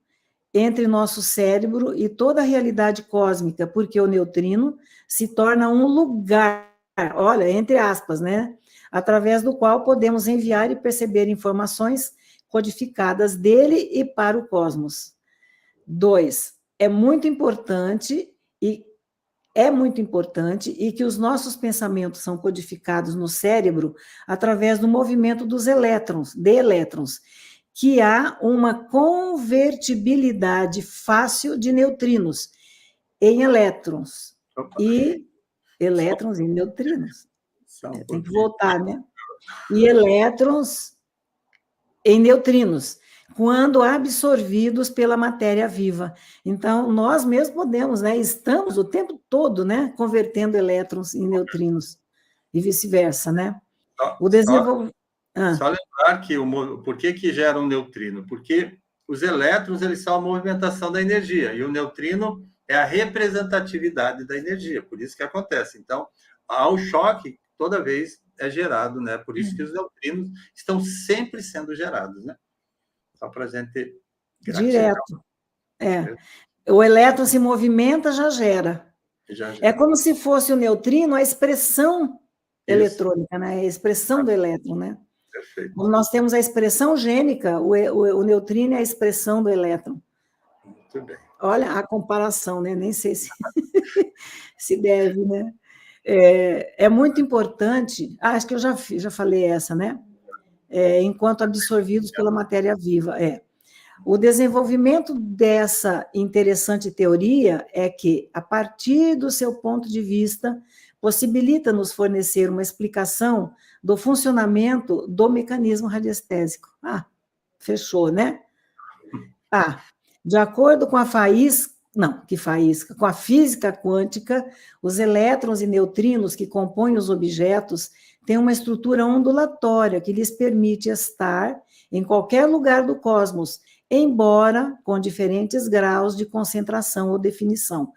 entre nosso cérebro e toda a realidade cósmica, porque o neutrino se torna um lugar, olha, entre aspas, né? Através do qual podemos enviar e perceber informações codificadas dele e para o cosmos. 2, é muito importante e que os nossos pensamentos são codificados no cérebro através do movimento de elétrons, que há uma convertibilidade fácil de neutrinos em elétrons. E elétrons em neutrinos. Tem que voltar, né? E elétrons em neutrinos, quando absorvidos pela matéria viva. Então, nós mesmos podemos, né? Estamos o tempo todo, né? Convertendo elétrons em neutrinos. e vice-versa, né? Só lembrar que por que gera um neutrino? Porque os elétrons, eles são a movimentação da energia, e o neutrino é a representatividade da energia, por isso que acontece. Então, há o choque, toda vez é gerado, né? Por isso que os neutrinos estão sempre sendo gerados, né? Só para a gente ter gratidão. Direto. O elétron se movimenta, já gera. É como se fosse o neutrino a expressão eletrônica, né? A expressão do elétron, né? Perfeito. Como nós temos a expressão gênica, o neutrino é a expressão do elétron. Muito bem. Olha a comparação, né? Nem sei se, se deve, né? É muito importante, acho que eu já falei essa, né? Enquanto absorvidos pela matéria viva. O desenvolvimento dessa interessante teoria é que, a partir do seu ponto de vista, possibilita nos fornecer uma explicação do funcionamento do mecanismo radiestésico. Fechou, né? De acordo com a com a física quântica, os elétrons e neutrinos que compõem os objetos têm uma estrutura ondulatória que lhes permite estar em qualquer lugar do cosmos, embora com diferentes graus de concentração ou definição.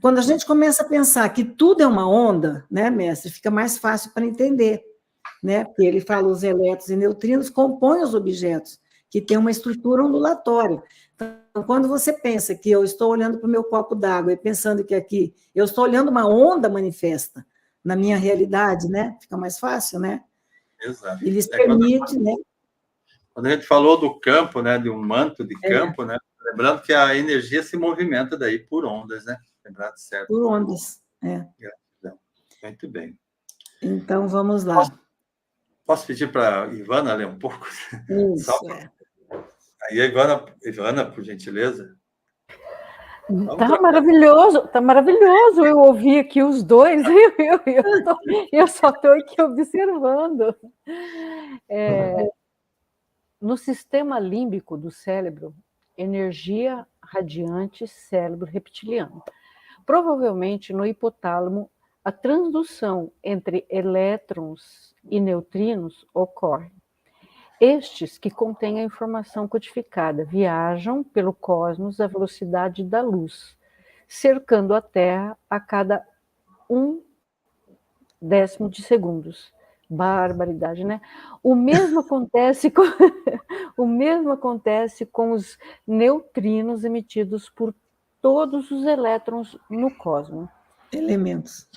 Quando a gente começa a pensar que tudo é uma onda, né, mestre, fica mais fácil para entender, né? Porque ele fala os elétrons e neutrinos compõem os objetos, que têm uma estrutura ondulatória. Então, quando você pensa que eu estou olhando para o meu copo d'água e pensando que aqui eu estou olhando uma onda manifesta na minha realidade, né? Fica mais fácil, né? Exato. Eles permitem, né? Quando a gente falou do campo, né, de um manto de campo, né, lembrando que a energia se movimenta daí por ondas, né? Lembrado certo. Por ondas, Muito bem. Então, vamos lá. Posso pedir para a Ivana ler um pouco? Isso, Aí, Ivana, por gentileza. Tá maravilhoso eu ouvir aqui os dois, eu só estou aqui observando. No sistema límbico do cérebro, energia radiante cérebro reptiliano. Provavelmente no hipotálamo, a transdução entre elétrons e neutrinos ocorre. Estes, que contêm a informação codificada, viajam pelo cosmos à velocidade da luz, cercando a Terra a cada 1/10 de segundos. Barbaridade, né? O mesmo acontece com os neutrinos emitidos por todos os elétrons no cosmos. Elementos.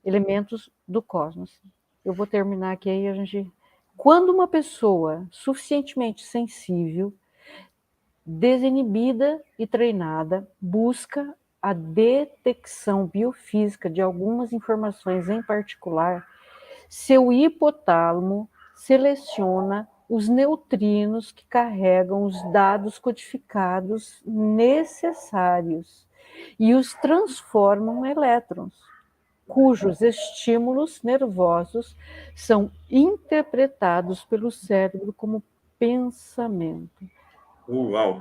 Elementos do cosmos. Eu vou terminar aqui aí a gente. Quando uma pessoa suficientemente sensível, desinibida e treinada busca a detecção biofísica de algumas informações em particular, seu hipotálamo seleciona os neutrinos que carregam os dados codificados necessários e os transformam em elétrons, cujos estímulos nervosos são interpretados pelo cérebro como pensamento. Uau!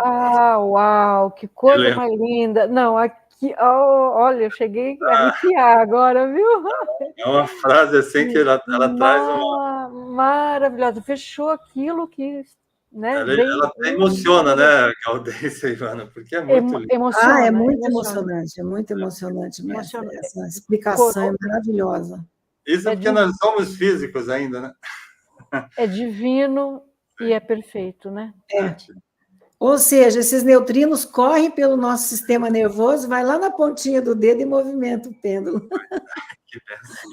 Uau, que coisa mais linda! Não, aqui, olha, eu cheguei a arrepiar agora, viu? É uma frase assim que ela traz uma... Maravilhosa, fechou aquilo que... Né, ela até emociona, né, Gaudência, Ivana, porque é muito lindo. É muito emocionante mesmo. Essa explicação é maravilhosa. Isso porque nós somos físicos ainda, né? É divino e é perfeito, né? Ou seja, esses neutrinos correm pelo nosso sistema nervoso, vai lá na pontinha do dedo e movimenta o pêndulo. Que benção.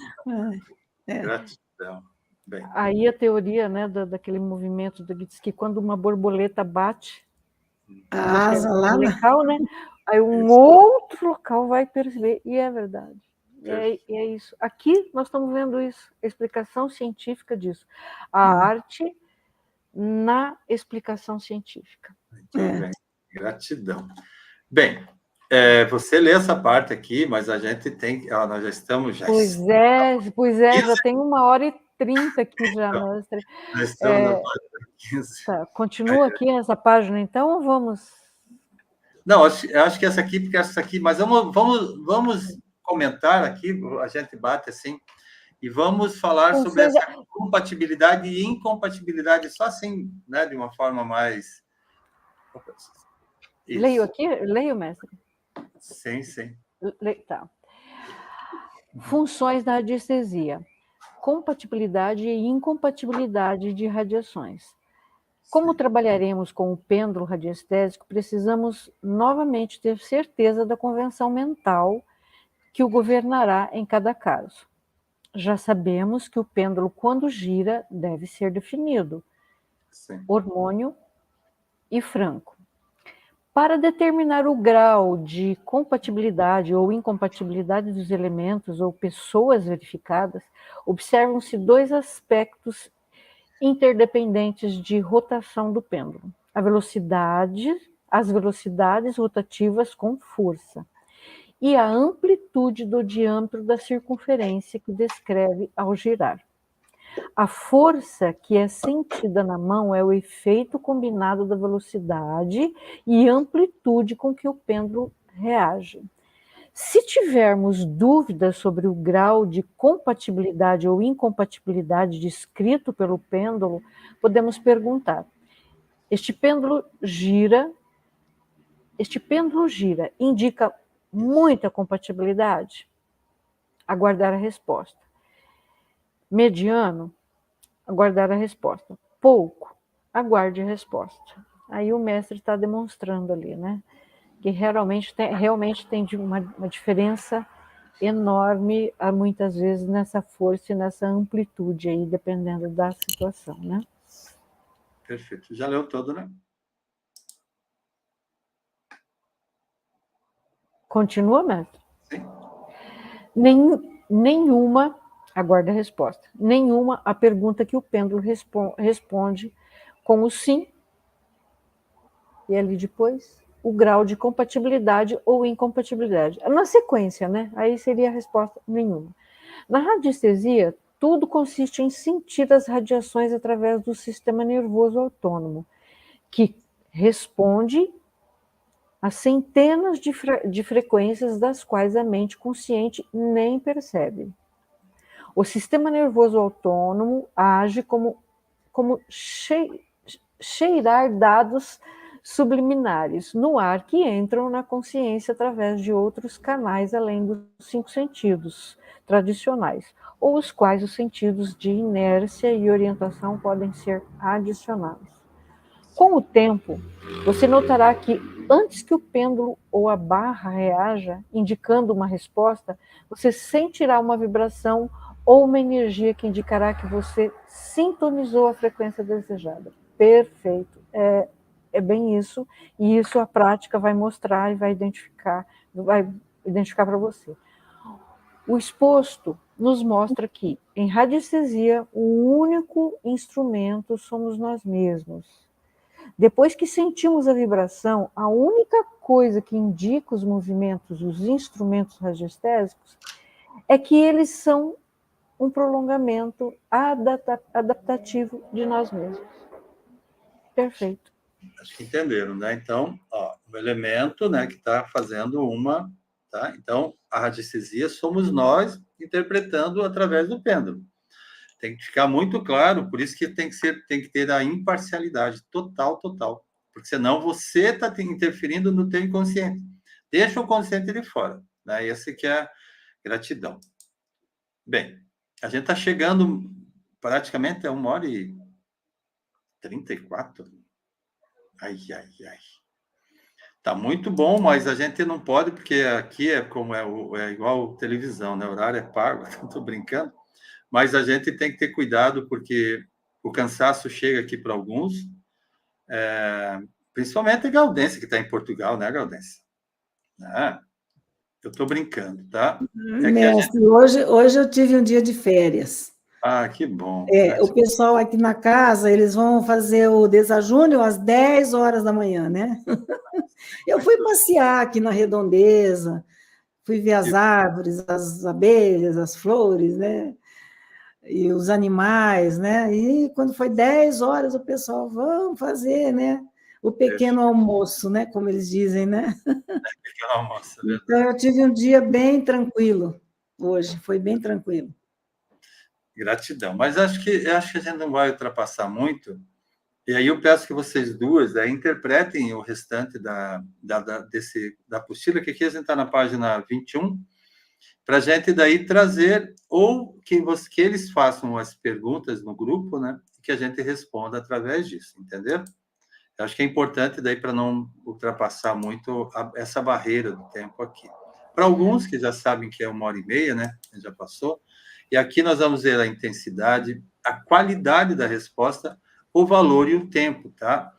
Gratidão. Bem. Aí a teoria, né, daquele movimento diz que quando uma borboleta bate a asa lá no local, né, aí outro local vai perceber, e é verdade. É isso. Aqui nós estamos vendo isso, a explicação científica disso. A arte na explicação científica. Muito bem. Gratidão. Bem, você lê essa parte aqui, mas a gente tem... nós já estamos... Pois é, já tem 1h30 aqui já, mestre. Nós estamos na página 15. Tá, continua aqui nessa página, então, ou vamos... Não, eu acho que essa aqui, mas vamos comentar aqui, a gente bate assim, e vamos falar sobre essa compatibilidade e incompatibilidade, só assim, né, de uma forma mais... Isso. Leio aqui? Leio, mestre? Sim, sim. Tá. Funções da radiestesia. Compatibilidade e incompatibilidade de radiações. Como trabalharemos com o pêndulo radiestésico, precisamos novamente ter certeza da convenção mental que o governará em cada caso. Já sabemos que o pêndulo, quando gira, deve ser definido. Sim. Hormônio e franco. Para determinar o grau de compatibilidade ou incompatibilidade dos elementos ou pessoas verificadas, observam-se 2 aspectos interdependentes de rotação do pêndulo: as velocidades rotativas com força e a amplitude do diâmetro da circunferência que descreve ao girar. A força que é sentida na mão é o efeito combinado da velocidade e amplitude com que o pêndulo reage. Se tivermos dúvidas sobre o grau de compatibilidade ou incompatibilidade descrito pelo pêndulo, podemos perguntar: este pêndulo gira, indica muita compatibilidade? Aguardar a resposta. Mediano? Aguardar a resposta. Pouco? Aguarde a resposta. Aí o mestre está demonstrando ali, né? Que realmente tem uma diferença enorme, muitas vezes, nessa força e nessa amplitude aí, dependendo da situação, né? Perfeito. Já leu todo, né? Continua, mestre? Sim. Nenhuma, aguarda a resposta, nenhuma a pergunta que o pêndulo responde com o sim, e ali depois o grau de compatibilidade ou incompatibilidade. Na sequência, né? Aí seria a resposta nenhuma. Na radiestesia, tudo consiste em sentir as radiações através do sistema nervoso autônomo, que responde a centenas de frequências das quais a mente consciente nem percebe. O sistema nervoso autônomo age como cheirar dados subliminares no ar que entram na consciência através de outros canais além dos 5 sentidos tradicionais, ou os quais os sentidos de inércia e orientação podem ser adicionados. Com o tempo, você notará que antes que o pêndulo ou a barra reaja, indicando uma resposta, você sentirá uma vibração ou uma energia que indicará que você sintonizou a frequência desejada. Perfeito. É bem isso, e isso a prática vai mostrar e vai identificar para você. O exposto nos mostra que, em radiestesia, o único instrumento somos nós mesmos. Depois que sentimos a vibração, a única coisa que indica os movimentos, os instrumentos radiestésicos, é que eles são um prolongamento adaptativo de nós mesmos. Perfeito. Acho que entenderam, né? Então, o elemento, né, que está fazendo uma... Tá? Então, a radiestesia somos nós interpretando através do pêndulo. Tem que ficar muito claro, por isso que tem que ter a imparcialidade total, porque senão você está interferindo no teu inconsciente. Deixa o consciente de fora, né? Esse que é a gratidão. Bem, a gente está chegando praticamente a 1h34. Ai. Tá muito bom, mas a gente não pode, porque aqui é como é igual televisão, né? O horário é pago, estou brincando. Mas a gente tem que ter cuidado, porque o cansaço chega aqui para alguns, principalmente a Gaudência, que está em Portugal, né, Gaudência? Eu estou brincando, tá? Mestre, hoje eu tive um dia de férias. Que bom. O pessoal aqui na casa, eles vão fazer o desajúnio às 10 horas da manhã, né? Eu fui passear aqui na redondeza, fui ver as árvores, as abelhas, as flores, né? E os animais, né? E quando foi 10 horas, o pessoal, vamos fazer, né? o pequeno almoço, né? Como eles dizem, né? Pequeno almoço, verdade. Então, eu tive um dia bem tranquilo hoje, foi bem tranquilo. Gratidão. Mas acho que a gente não vai ultrapassar muito. E aí eu peço que vocês duas interpretem o restante da apostila, que aqui a gente está na página 21, para a gente daí trazer, ou que eles façam as perguntas no grupo, né? E que a gente responda através disso, entendeu? Eu acho que é importante daí para não ultrapassar muito essa barreira do tempo aqui. Para alguns que já sabem que é 1h30, né? Já passou. E aqui nós vamos ver a intensidade, a qualidade da resposta, o valor e o tempo, tá?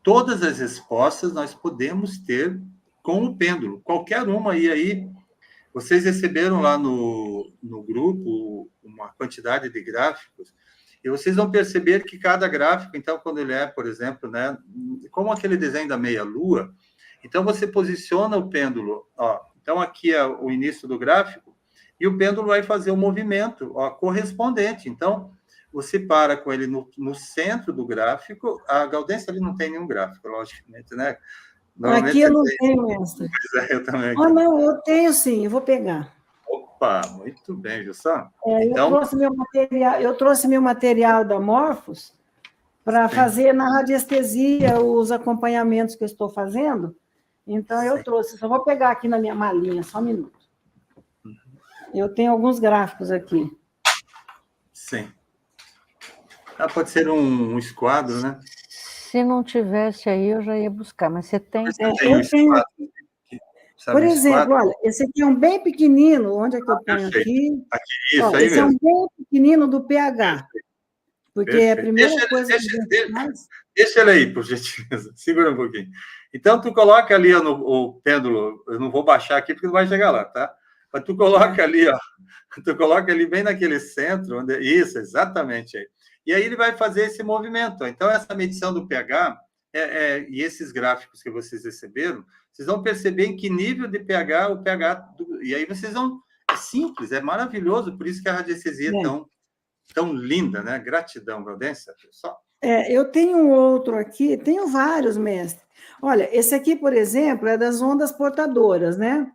Todas as respostas nós podemos ter com o pêndulo. Qualquer uma aí. Vocês receberam lá no grupo uma quantidade de gráficos, e vocês vão perceber que cada gráfico, então, quando ele é, por exemplo, né, como aquele desenho da meia-lua, então você posiciona o pêndulo, ó, então aqui é o início do gráfico, e o pêndulo vai fazer o movimento, ó, correspondente. Então, você para com ele no centro do gráfico. A Gaudência ali não tem nenhum gráfico, logicamente, né? Aqui eu não tenho, mestre. Pois é, eu também. Não, eu tenho sim, eu vou pegar. Opa, muito bem, Jussá. Então, eu trouxe meu material da Morphos para fazer na radiestesia os acompanhamentos que eu estou fazendo. Então, eu trouxe. Só vou pegar aqui na minha malinha, só um minuto. Eu tenho alguns gráficos aqui. Sim. Pode ser um esquadro, né? Se não tivesse aí, eu já ia buscar, mas você tem... Eu tenho. Por exemplo, olha, esse aqui é um bem pequenino, onde é que eu ponho aqui? Isso ó, aí esse mesmo. É um bem pequenino do pH, porque é a primeira coisa que deixa ele aí, por gentileza. Segura um pouquinho. Então, tu coloca ali o pêndulo, eu não vou baixar aqui porque não vai chegar lá, tá? Mas tu coloca ali, ó, tu coloca ali bem naquele centro, isso, exatamente aí. E aí ele vai fazer esse movimento. Então, essa medição do pH, e esses gráficos que vocês receberam, vocês vão perceber em que nível de pH o pH... E aí vocês vão... É simples, é maravilhoso, por isso que a radiestesia é tão linda, né? Gratidão, Gaudência. Eu tenho um outro aqui, tenho vários, mestre. Olha, esse aqui, por exemplo, é das ondas portadoras, né?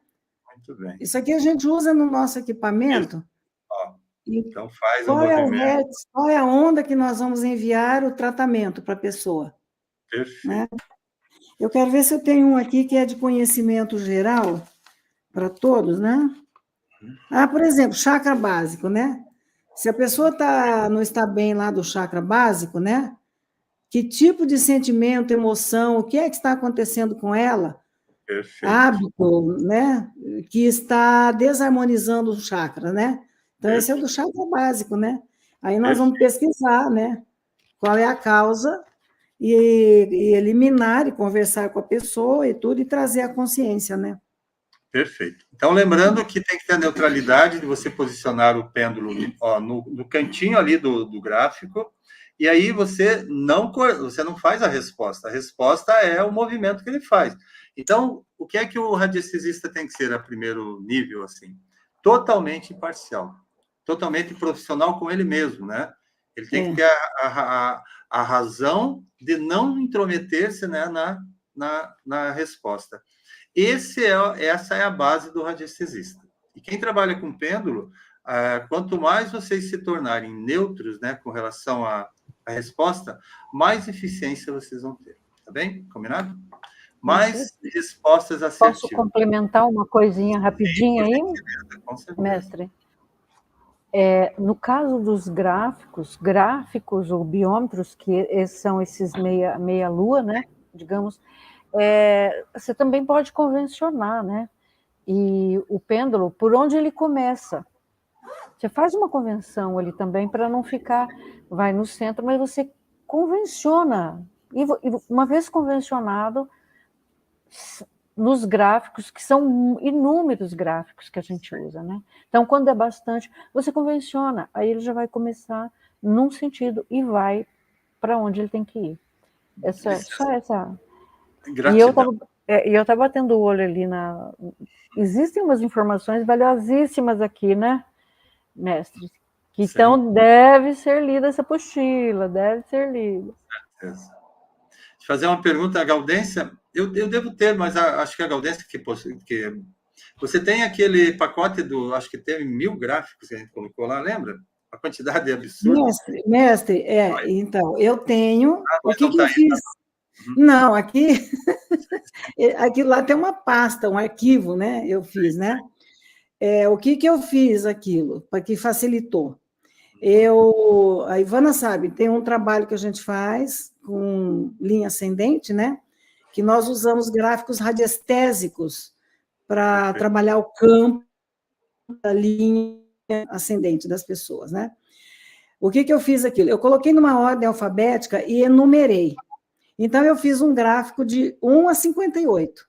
Muito bem. Isso aqui a gente usa no nosso equipamento. Então faz o movimento. Qual é a onda que nós vamos enviar o tratamento para a pessoa? Perfeito. Né? Eu quero ver se eu tenho um aqui que é de conhecimento geral para todos, né? Por exemplo, chakra básico, né? Se a pessoa não está bem lá do chakra básico, né? Que tipo de sentimento, emoção, o que é que está acontecendo com ela? Perfeito. Hábito, né? Que está desarmonizando o chakra, né? Então, esse é o do chakra básico, né? Aí nós vamos pesquisar, né? Qual é a causa e eliminar e conversar com a pessoa e tudo, e trazer a consciência, né? Perfeito. Então, lembrando que tem que ter a neutralidade de você posicionar o pêndulo no cantinho ali do gráfico, e aí você não faz a resposta é o movimento que ele faz. Então, o que é que o radiestesista tem que ser a primeiro nível, assim? Totalmente imparcial, totalmente profissional com ele mesmo, né? Ele tem que ter a razão de não intrometer-se, né, na resposta. Essa é a base do radiestesista. E quem trabalha com pêndulo, quanto mais vocês se tornarem neutros, né, com relação à resposta, mais eficiência vocês vão ter. Tá bem? Combinado? Mais respostas assertivas. Posso complementar uma coisinha rapidinho aí, mestre? No caso dos gráficos ou biômetros, que são esses meia-lua, né, digamos, você também pode convencionar, né? E o pêndulo, por onde ele começa? Você faz uma convenção ali também para não ficar, vai no centro, mas você convenciona. E uma vez convencionado, nos gráficos, que são inúmeros gráficos que a gente usa, né? Então, quando é bastante, você convenciona, aí ele já vai começar num sentido e vai para onde ele tem que ir. Só essa... Gratidão. E eu estava batendo o olho ali Existem umas informações valiosíssimas aqui, né, mestre? Que então deve ser lida essa apostila, deve ser lida. fazer uma pergunta à Gaudência. Eu devo ter, mas acho que a Gaudência que você tem aquele pacote acho que teve 1000 gráficos que a gente colocou lá, lembra? A quantidade é absurda. Mestre, então, eu tenho... o que eu fiz? Não, aqui lá tem uma pasta, um arquivo, né? Eu fiz, né? O que eu fiz aquilo, para que facilitou? A Ivana sabe, tem um trabalho que a gente faz com linha ascendente, né? Que nós usamos gráficos radiestésicos para trabalhar o campo da linha ascendente das pessoas, né? O que eu fiz aquilo? Eu coloquei numa ordem alfabética e enumerei. Então, eu fiz um gráfico de 1 a 58,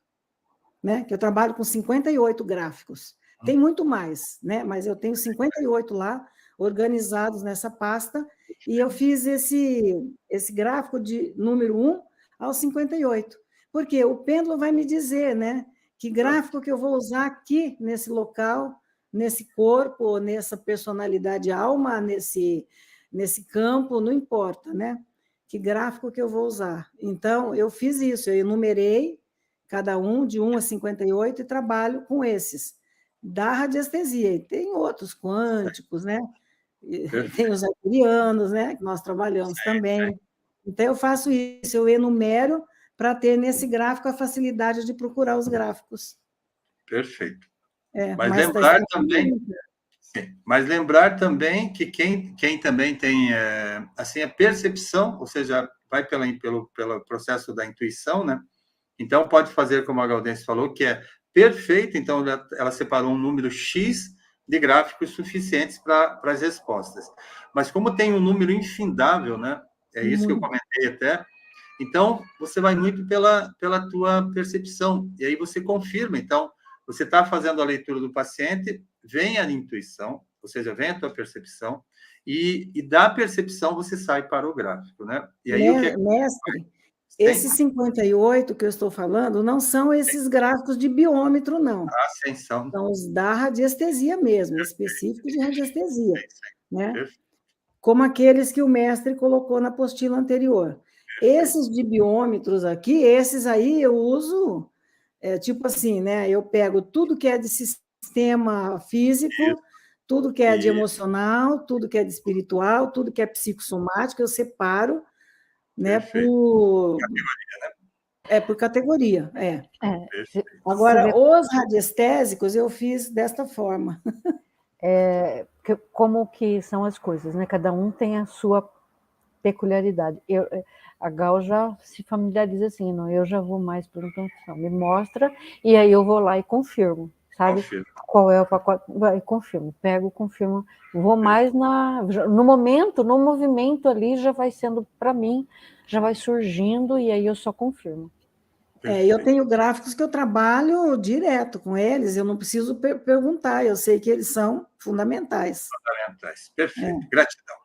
né? Que eu trabalho com 58 gráficos. Tem muito mais, né? Mas eu tenho 58 lá, organizados nessa pasta, e eu fiz esse gráfico de número 1 ao 58. Porque o pêndulo vai me dizer, né? Que gráfico que eu vou usar aqui, nesse local, nesse corpo, nessa personalidade alma, nesse campo, não importa, né? Que gráfico que eu vou usar. Então, eu fiz isso, eu enumerei cada um de 1 a 58 e trabalho com esses, da radiestesia. E tem outros quânticos, né? Tem os arcturianos, né? Que nós trabalhamos também. Então, eu faço isso, eu enumero para ter nesse gráfico a facilidade de procurar os gráficos. Perfeito. Mas lembrar também... Sim, mas lembrar também que quem também tem assim, a percepção, ou seja, vai pelo processo da intuição, né? Então, pode fazer como a Gaudência falou, que é perfeito. Então, ela separou um número X de gráficos suficientes para as respostas. Mas como tem um número infindável, né? É isso que eu comentei até. Então, você vai muito pela tua percepção. E aí você confirma. Então, você está fazendo a leitura do paciente, vem a intuição, ou seja, vem a tua percepção, e da percepção você sai para o gráfico, né? E aí, mestre, esses 58 que eu estou falando não são esses gráficos de biômetro, não. Sim, são os da radiestesia mesmo, específicos de radiestesia, né? Como aqueles que o mestre colocou na apostila anterior. Esses de biômetros aqui, esses aí eu uso, tipo assim, né? Eu pego tudo que é de sistema físico, tudo que é de emocional, tudo que é de espiritual, tudo que é psicossomático, eu separo, né? Por categoria, Agora, os radiestésicos eu fiz desta forma. Como que são as coisas, né? Cada um tem a sua peculiaridade. A Gal já se familiariza assim, não, eu já vou mais por intuição, me mostra, e aí eu vou lá e confirmo, sabe? Qual é o pacote, confirmo, pego, confirmo, vou mais no momento, no movimento ali, já vai sendo para mim, já vai surgindo, e aí eu só confirmo. Eu tenho gráficos que eu trabalho direto com eles, eu não preciso perguntar, eu sei que eles são fundamentais. Perfeito, gratidão.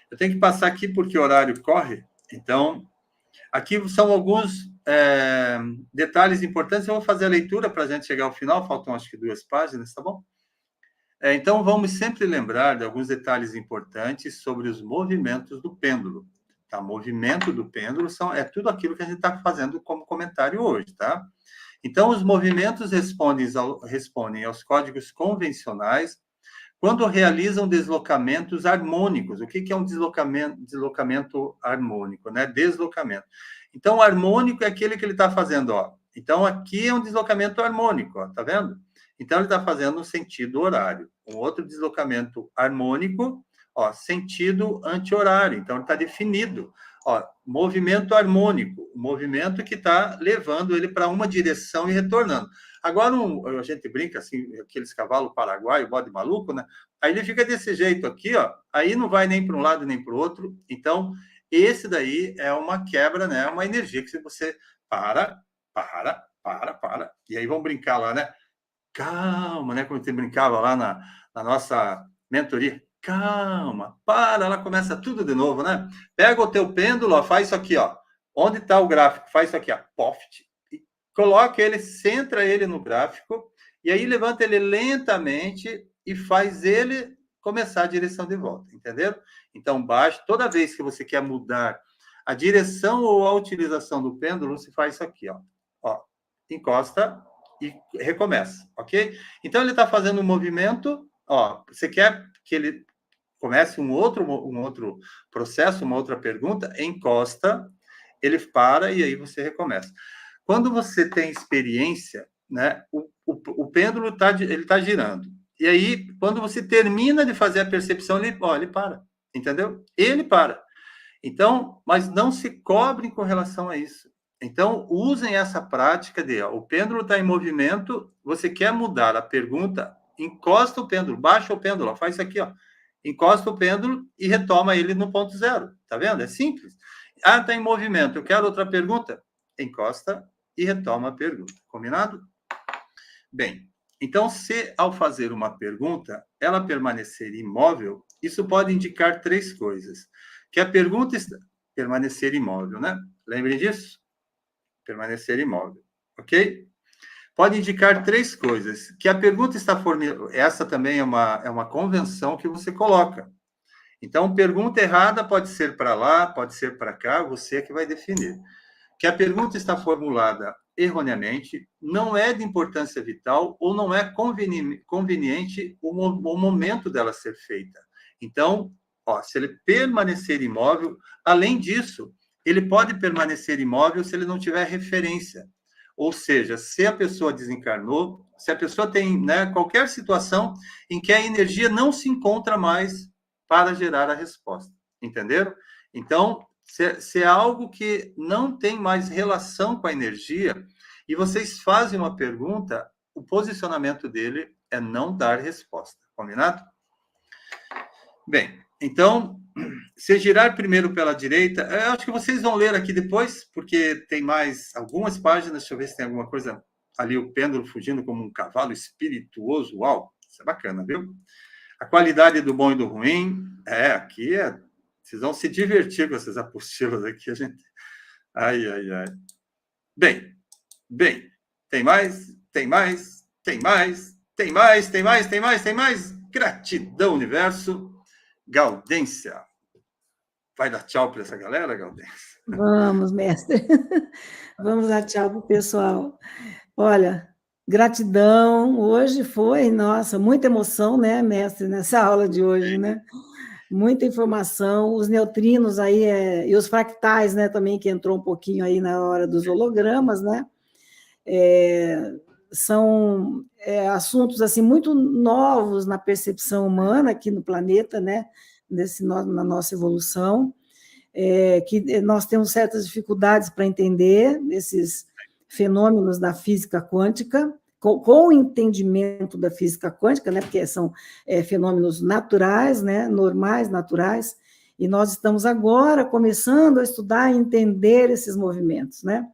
Eu tenho que passar aqui porque o horário corre, então, aqui são alguns detalhes importantes, eu vou fazer a leitura para a gente chegar ao final, faltam acho que 2 páginas, tá bom? Então, vamos sempre lembrar de alguns detalhes importantes sobre os movimentos do pêndulo. Tá? Movimento do pêndulo é tudo aquilo que a gente está fazendo como comentário hoje, tá? Então, os movimentos respondem aos códigos convencionais quando realizam deslocamentos harmônicos. O que é um deslocamento harmônico, né? Deslocamento. Então, o harmônico é aquele que ele está fazendo, ó. Então, aqui é um deslocamento harmônico, ó, tá vendo? Então, ele está fazendo no sentido horário. Um outro deslocamento harmônico, ó, sentido anti-horário. Então, ele está definido. Ó, movimento harmônico, o movimento que está levando ele para uma direção e retornando. Agora, a gente brinca assim, aqueles cavalos paraguaios, bode maluco, né? Aí ele fica desse jeito aqui, ó. Aí não vai nem para um lado nem para o outro. Então, esse daí é uma quebra, né? Uma energia que você para. E aí vão brincar lá, né? Calma, né? Como a gente brincava lá na nossa mentoria. Calma, para, ela começa tudo de novo, né? Pega o teu pêndulo, ó, faz isso aqui, ó. Onde está o gráfico? Faz isso aqui, ó. Poft. Coloca ele, centra ele no gráfico, e aí levanta ele lentamente e faz ele começar a direção de volta, entenderam? Então, baixa, toda vez que você quer mudar A direção ou a utilização do pêndulo se faz isso aqui, ó. Ó, encosta e recomeça, ok? Então, ele está fazendo um movimento, ó, você quer que ele comece um outro processo, uma outra pergunta, encosta, ele para e aí você recomeça. Quando você tem experiência, né, o pêndulo tá girando. E aí, quando você termina de fazer a percepção, ele para, entendeu? Ele para. Então, mas não se cobrem com relação a isso. Então, usem essa prática de, ó, o pêndulo está em movimento, você quer mudar a pergunta, encosta o pêndulo, baixa o pêndulo, ó, faz isso aqui, ó. Encosta o pêndulo e retoma ele no ponto zero. Tá vendo? É simples. Ah, está em movimento, eu quero outra pergunta? Encosta e retoma a pergunta. Combinado? Bem, então, se ao fazer uma pergunta, ela permanecer imóvel, isso pode indicar 3 coisas. Que a pergunta está... Permanecer imóvel, né? Lembrem disso? Permanecer imóvel, ok? Pode indicar 3 coisas. Que a pergunta está formulada... Essa também é uma convenção que você coloca. Então, pergunta errada pode ser para lá, pode ser para cá, você é que vai definir. Que a pergunta está formulada erroneamente, não é de importância vital ou não é conveniente o momento dela ser feita. Então, ó, se ele permanecer imóvel, além disso, ele pode permanecer imóvel se ele não tiver referência. Ou seja, se a pessoa desencarnou, se a pessoa tem, né, qualquer situação em que a energia não se encontra mais para gerar a resposta. Entenderam? Então, se é algo que não tem mais relação com a energia, e vocês fazem uma pergunta, o posicionamento dele é não dar resposta. Combinado? Bem, então, se girar primeiro pela direita, eu acho que vocês vão ler aqui depois, porque tem mais algumas páginas, deixa eu ver se tem alguma coisa ali, o pêndulo fugindo como um cavalo espirituoso. Uau, isso é bacana, viu? A qualidade do bom e do ruim, aqui é... Vocês vão se divertir com essas apostilas aqui, a gente... Ai, ai, ai. Bem, tem mais, tem mais, tem mais, tem mais, tem mais, tem mais, tem mais. Gratidão, universo. Gaudência. Vai dar tchau para essa galera, Gaudência? Vamos, mestre. Vamos dar tchau para o pessoal. Olha, gratidão. Hoje foi, nossa, muita emoção, né, mestre, nessa aula de hoje, né? Muita informação, os neutrinos aí, e os fractais, né, também, que entrou um pouquinho aí na hora dos hologramas, né? São assuntos, assim, muito novos na percepção humana aqui no planeta, né? Na nossa evolução, que nós temos certas dificuldades para entender esses fenômenos da física quântica, com o entendimento da física quântica, né, porque são fenômenos naturais, né, normais, naturais, e nós estamos agora começando a estudar e entender esses movimentos, né?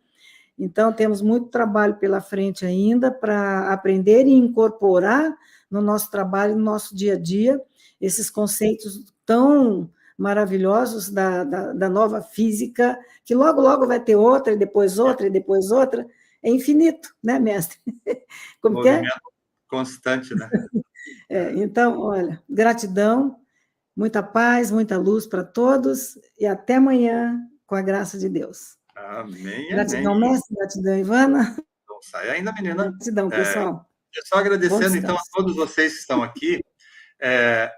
Então, temos muito trabalho pela frente ainda para aprender e incorporar no nosso trabalho, no nosso dia a dia, esses conceitos tão maravilhosos da nova física, que logo, logo vai ter outra, e depois outra, e depois outra. É infinito, né, mestre? Como movimento que é? Constante, né? Então, olha, gratidão, muita paz, muita luz para todos, e até amanhã, com a graça de Deus. Amém, Gratidão, amém. mestre, gratidão, Ivana. Não sai ainda, menina. Gratidão, pessoal. Só agradecendo, então, a todos vocês que estão aqui.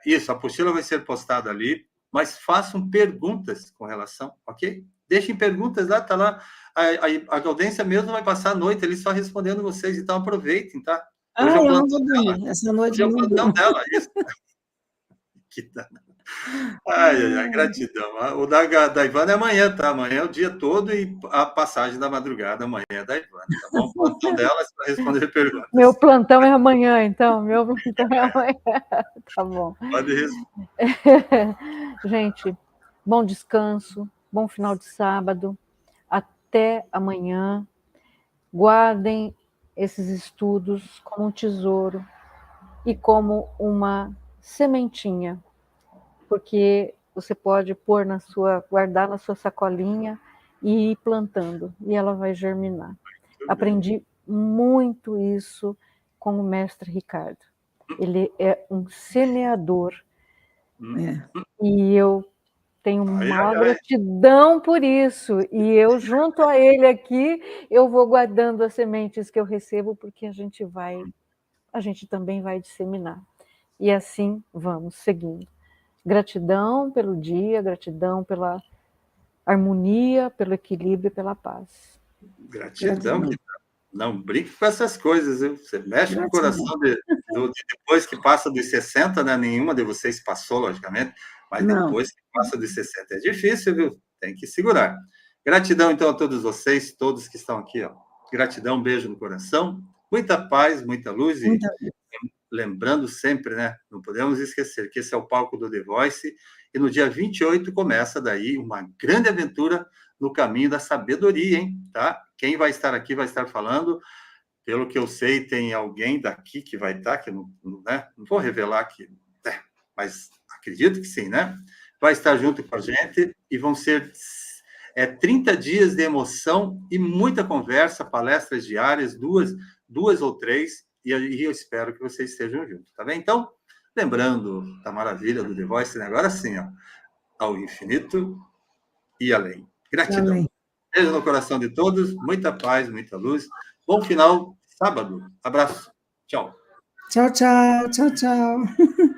Isso, a apostila vai ser postada ali, mas façam perguntas com relação, ok? Deixem perguntas lá, tá lá. A Gaudência mesmo vai passar a noite ali só respondendo vocês, então aproveitem, tá? Hoje eu não vou dormir. Essa noite hoje é o plantão dela, isso. Que tá... Ai, gratidão. O da Ivana é amanhã, tá? Amanhã é o dia todo e a passagem da madrugada amanhã é da Ivana, tá bom? O plantão dela é para responder perguntas. Meu plantão é amanhã, então. Meu plantão é amanhã. Tá bom. Pode responder. Gente, bom descanso, bom final de sábado. Até amanhã. Guardem esses estudos como um tesouro e como uma sementinha, porque você pode guardar na sua sacolinha e ir plantando, e ela vai germinar. Aprendi muito isso com o mestre Ricardo. Ele é um semeador, e eu Tenho maior gratidão por isso. E eu, junto a ele aqui, eu vou guardando as sementes que eu recebo, porque a gente também vai disseminar. E assim vamos seguindo. Gratidão pelo dia, gratidão pela harmonia, pelo equilíbrio e pela paz. Gratidão. Não brinque com essas coisas, viu? Você mexe com o coração depois que passa dos 60, né? Nenhuma de vocês passou, logicamente, mas depois que passa dos 60 é difícil, viu? Tem que segurar. Gratidão, então, a todos vocês, todos que estão aqui, ó. Gratidão, beijo no coração, muita paz, muita luz e lembrando sempre, né? Não podemos esquecer que esse é o palco do The Voice e no dia 28 começa daí uma grande aventura no caminho da sabedoria, hein? Tá? Quem vai estar aqui vai estar falando. Pelo que eu sei, tem alguém daqui que vai estar, que não, né? Não vou revelar aqui, mas acredito que sim, né? Vai estar junto com a gente e vão ser 30 dias de emoção e muita conversa, palestras diárias, duas ou três, e eu espero que vocês estejam juntos, tá bem? Então, lembrando da maravilha do The Voice, né? Agora sim, ó, ao infinito e além. Gratidão. Amém. Beijo no coração de todos, muita paz, muita luz. Bom final, sábado. Abraço. Tchau. Tchau, tchau. Tchau, tchau.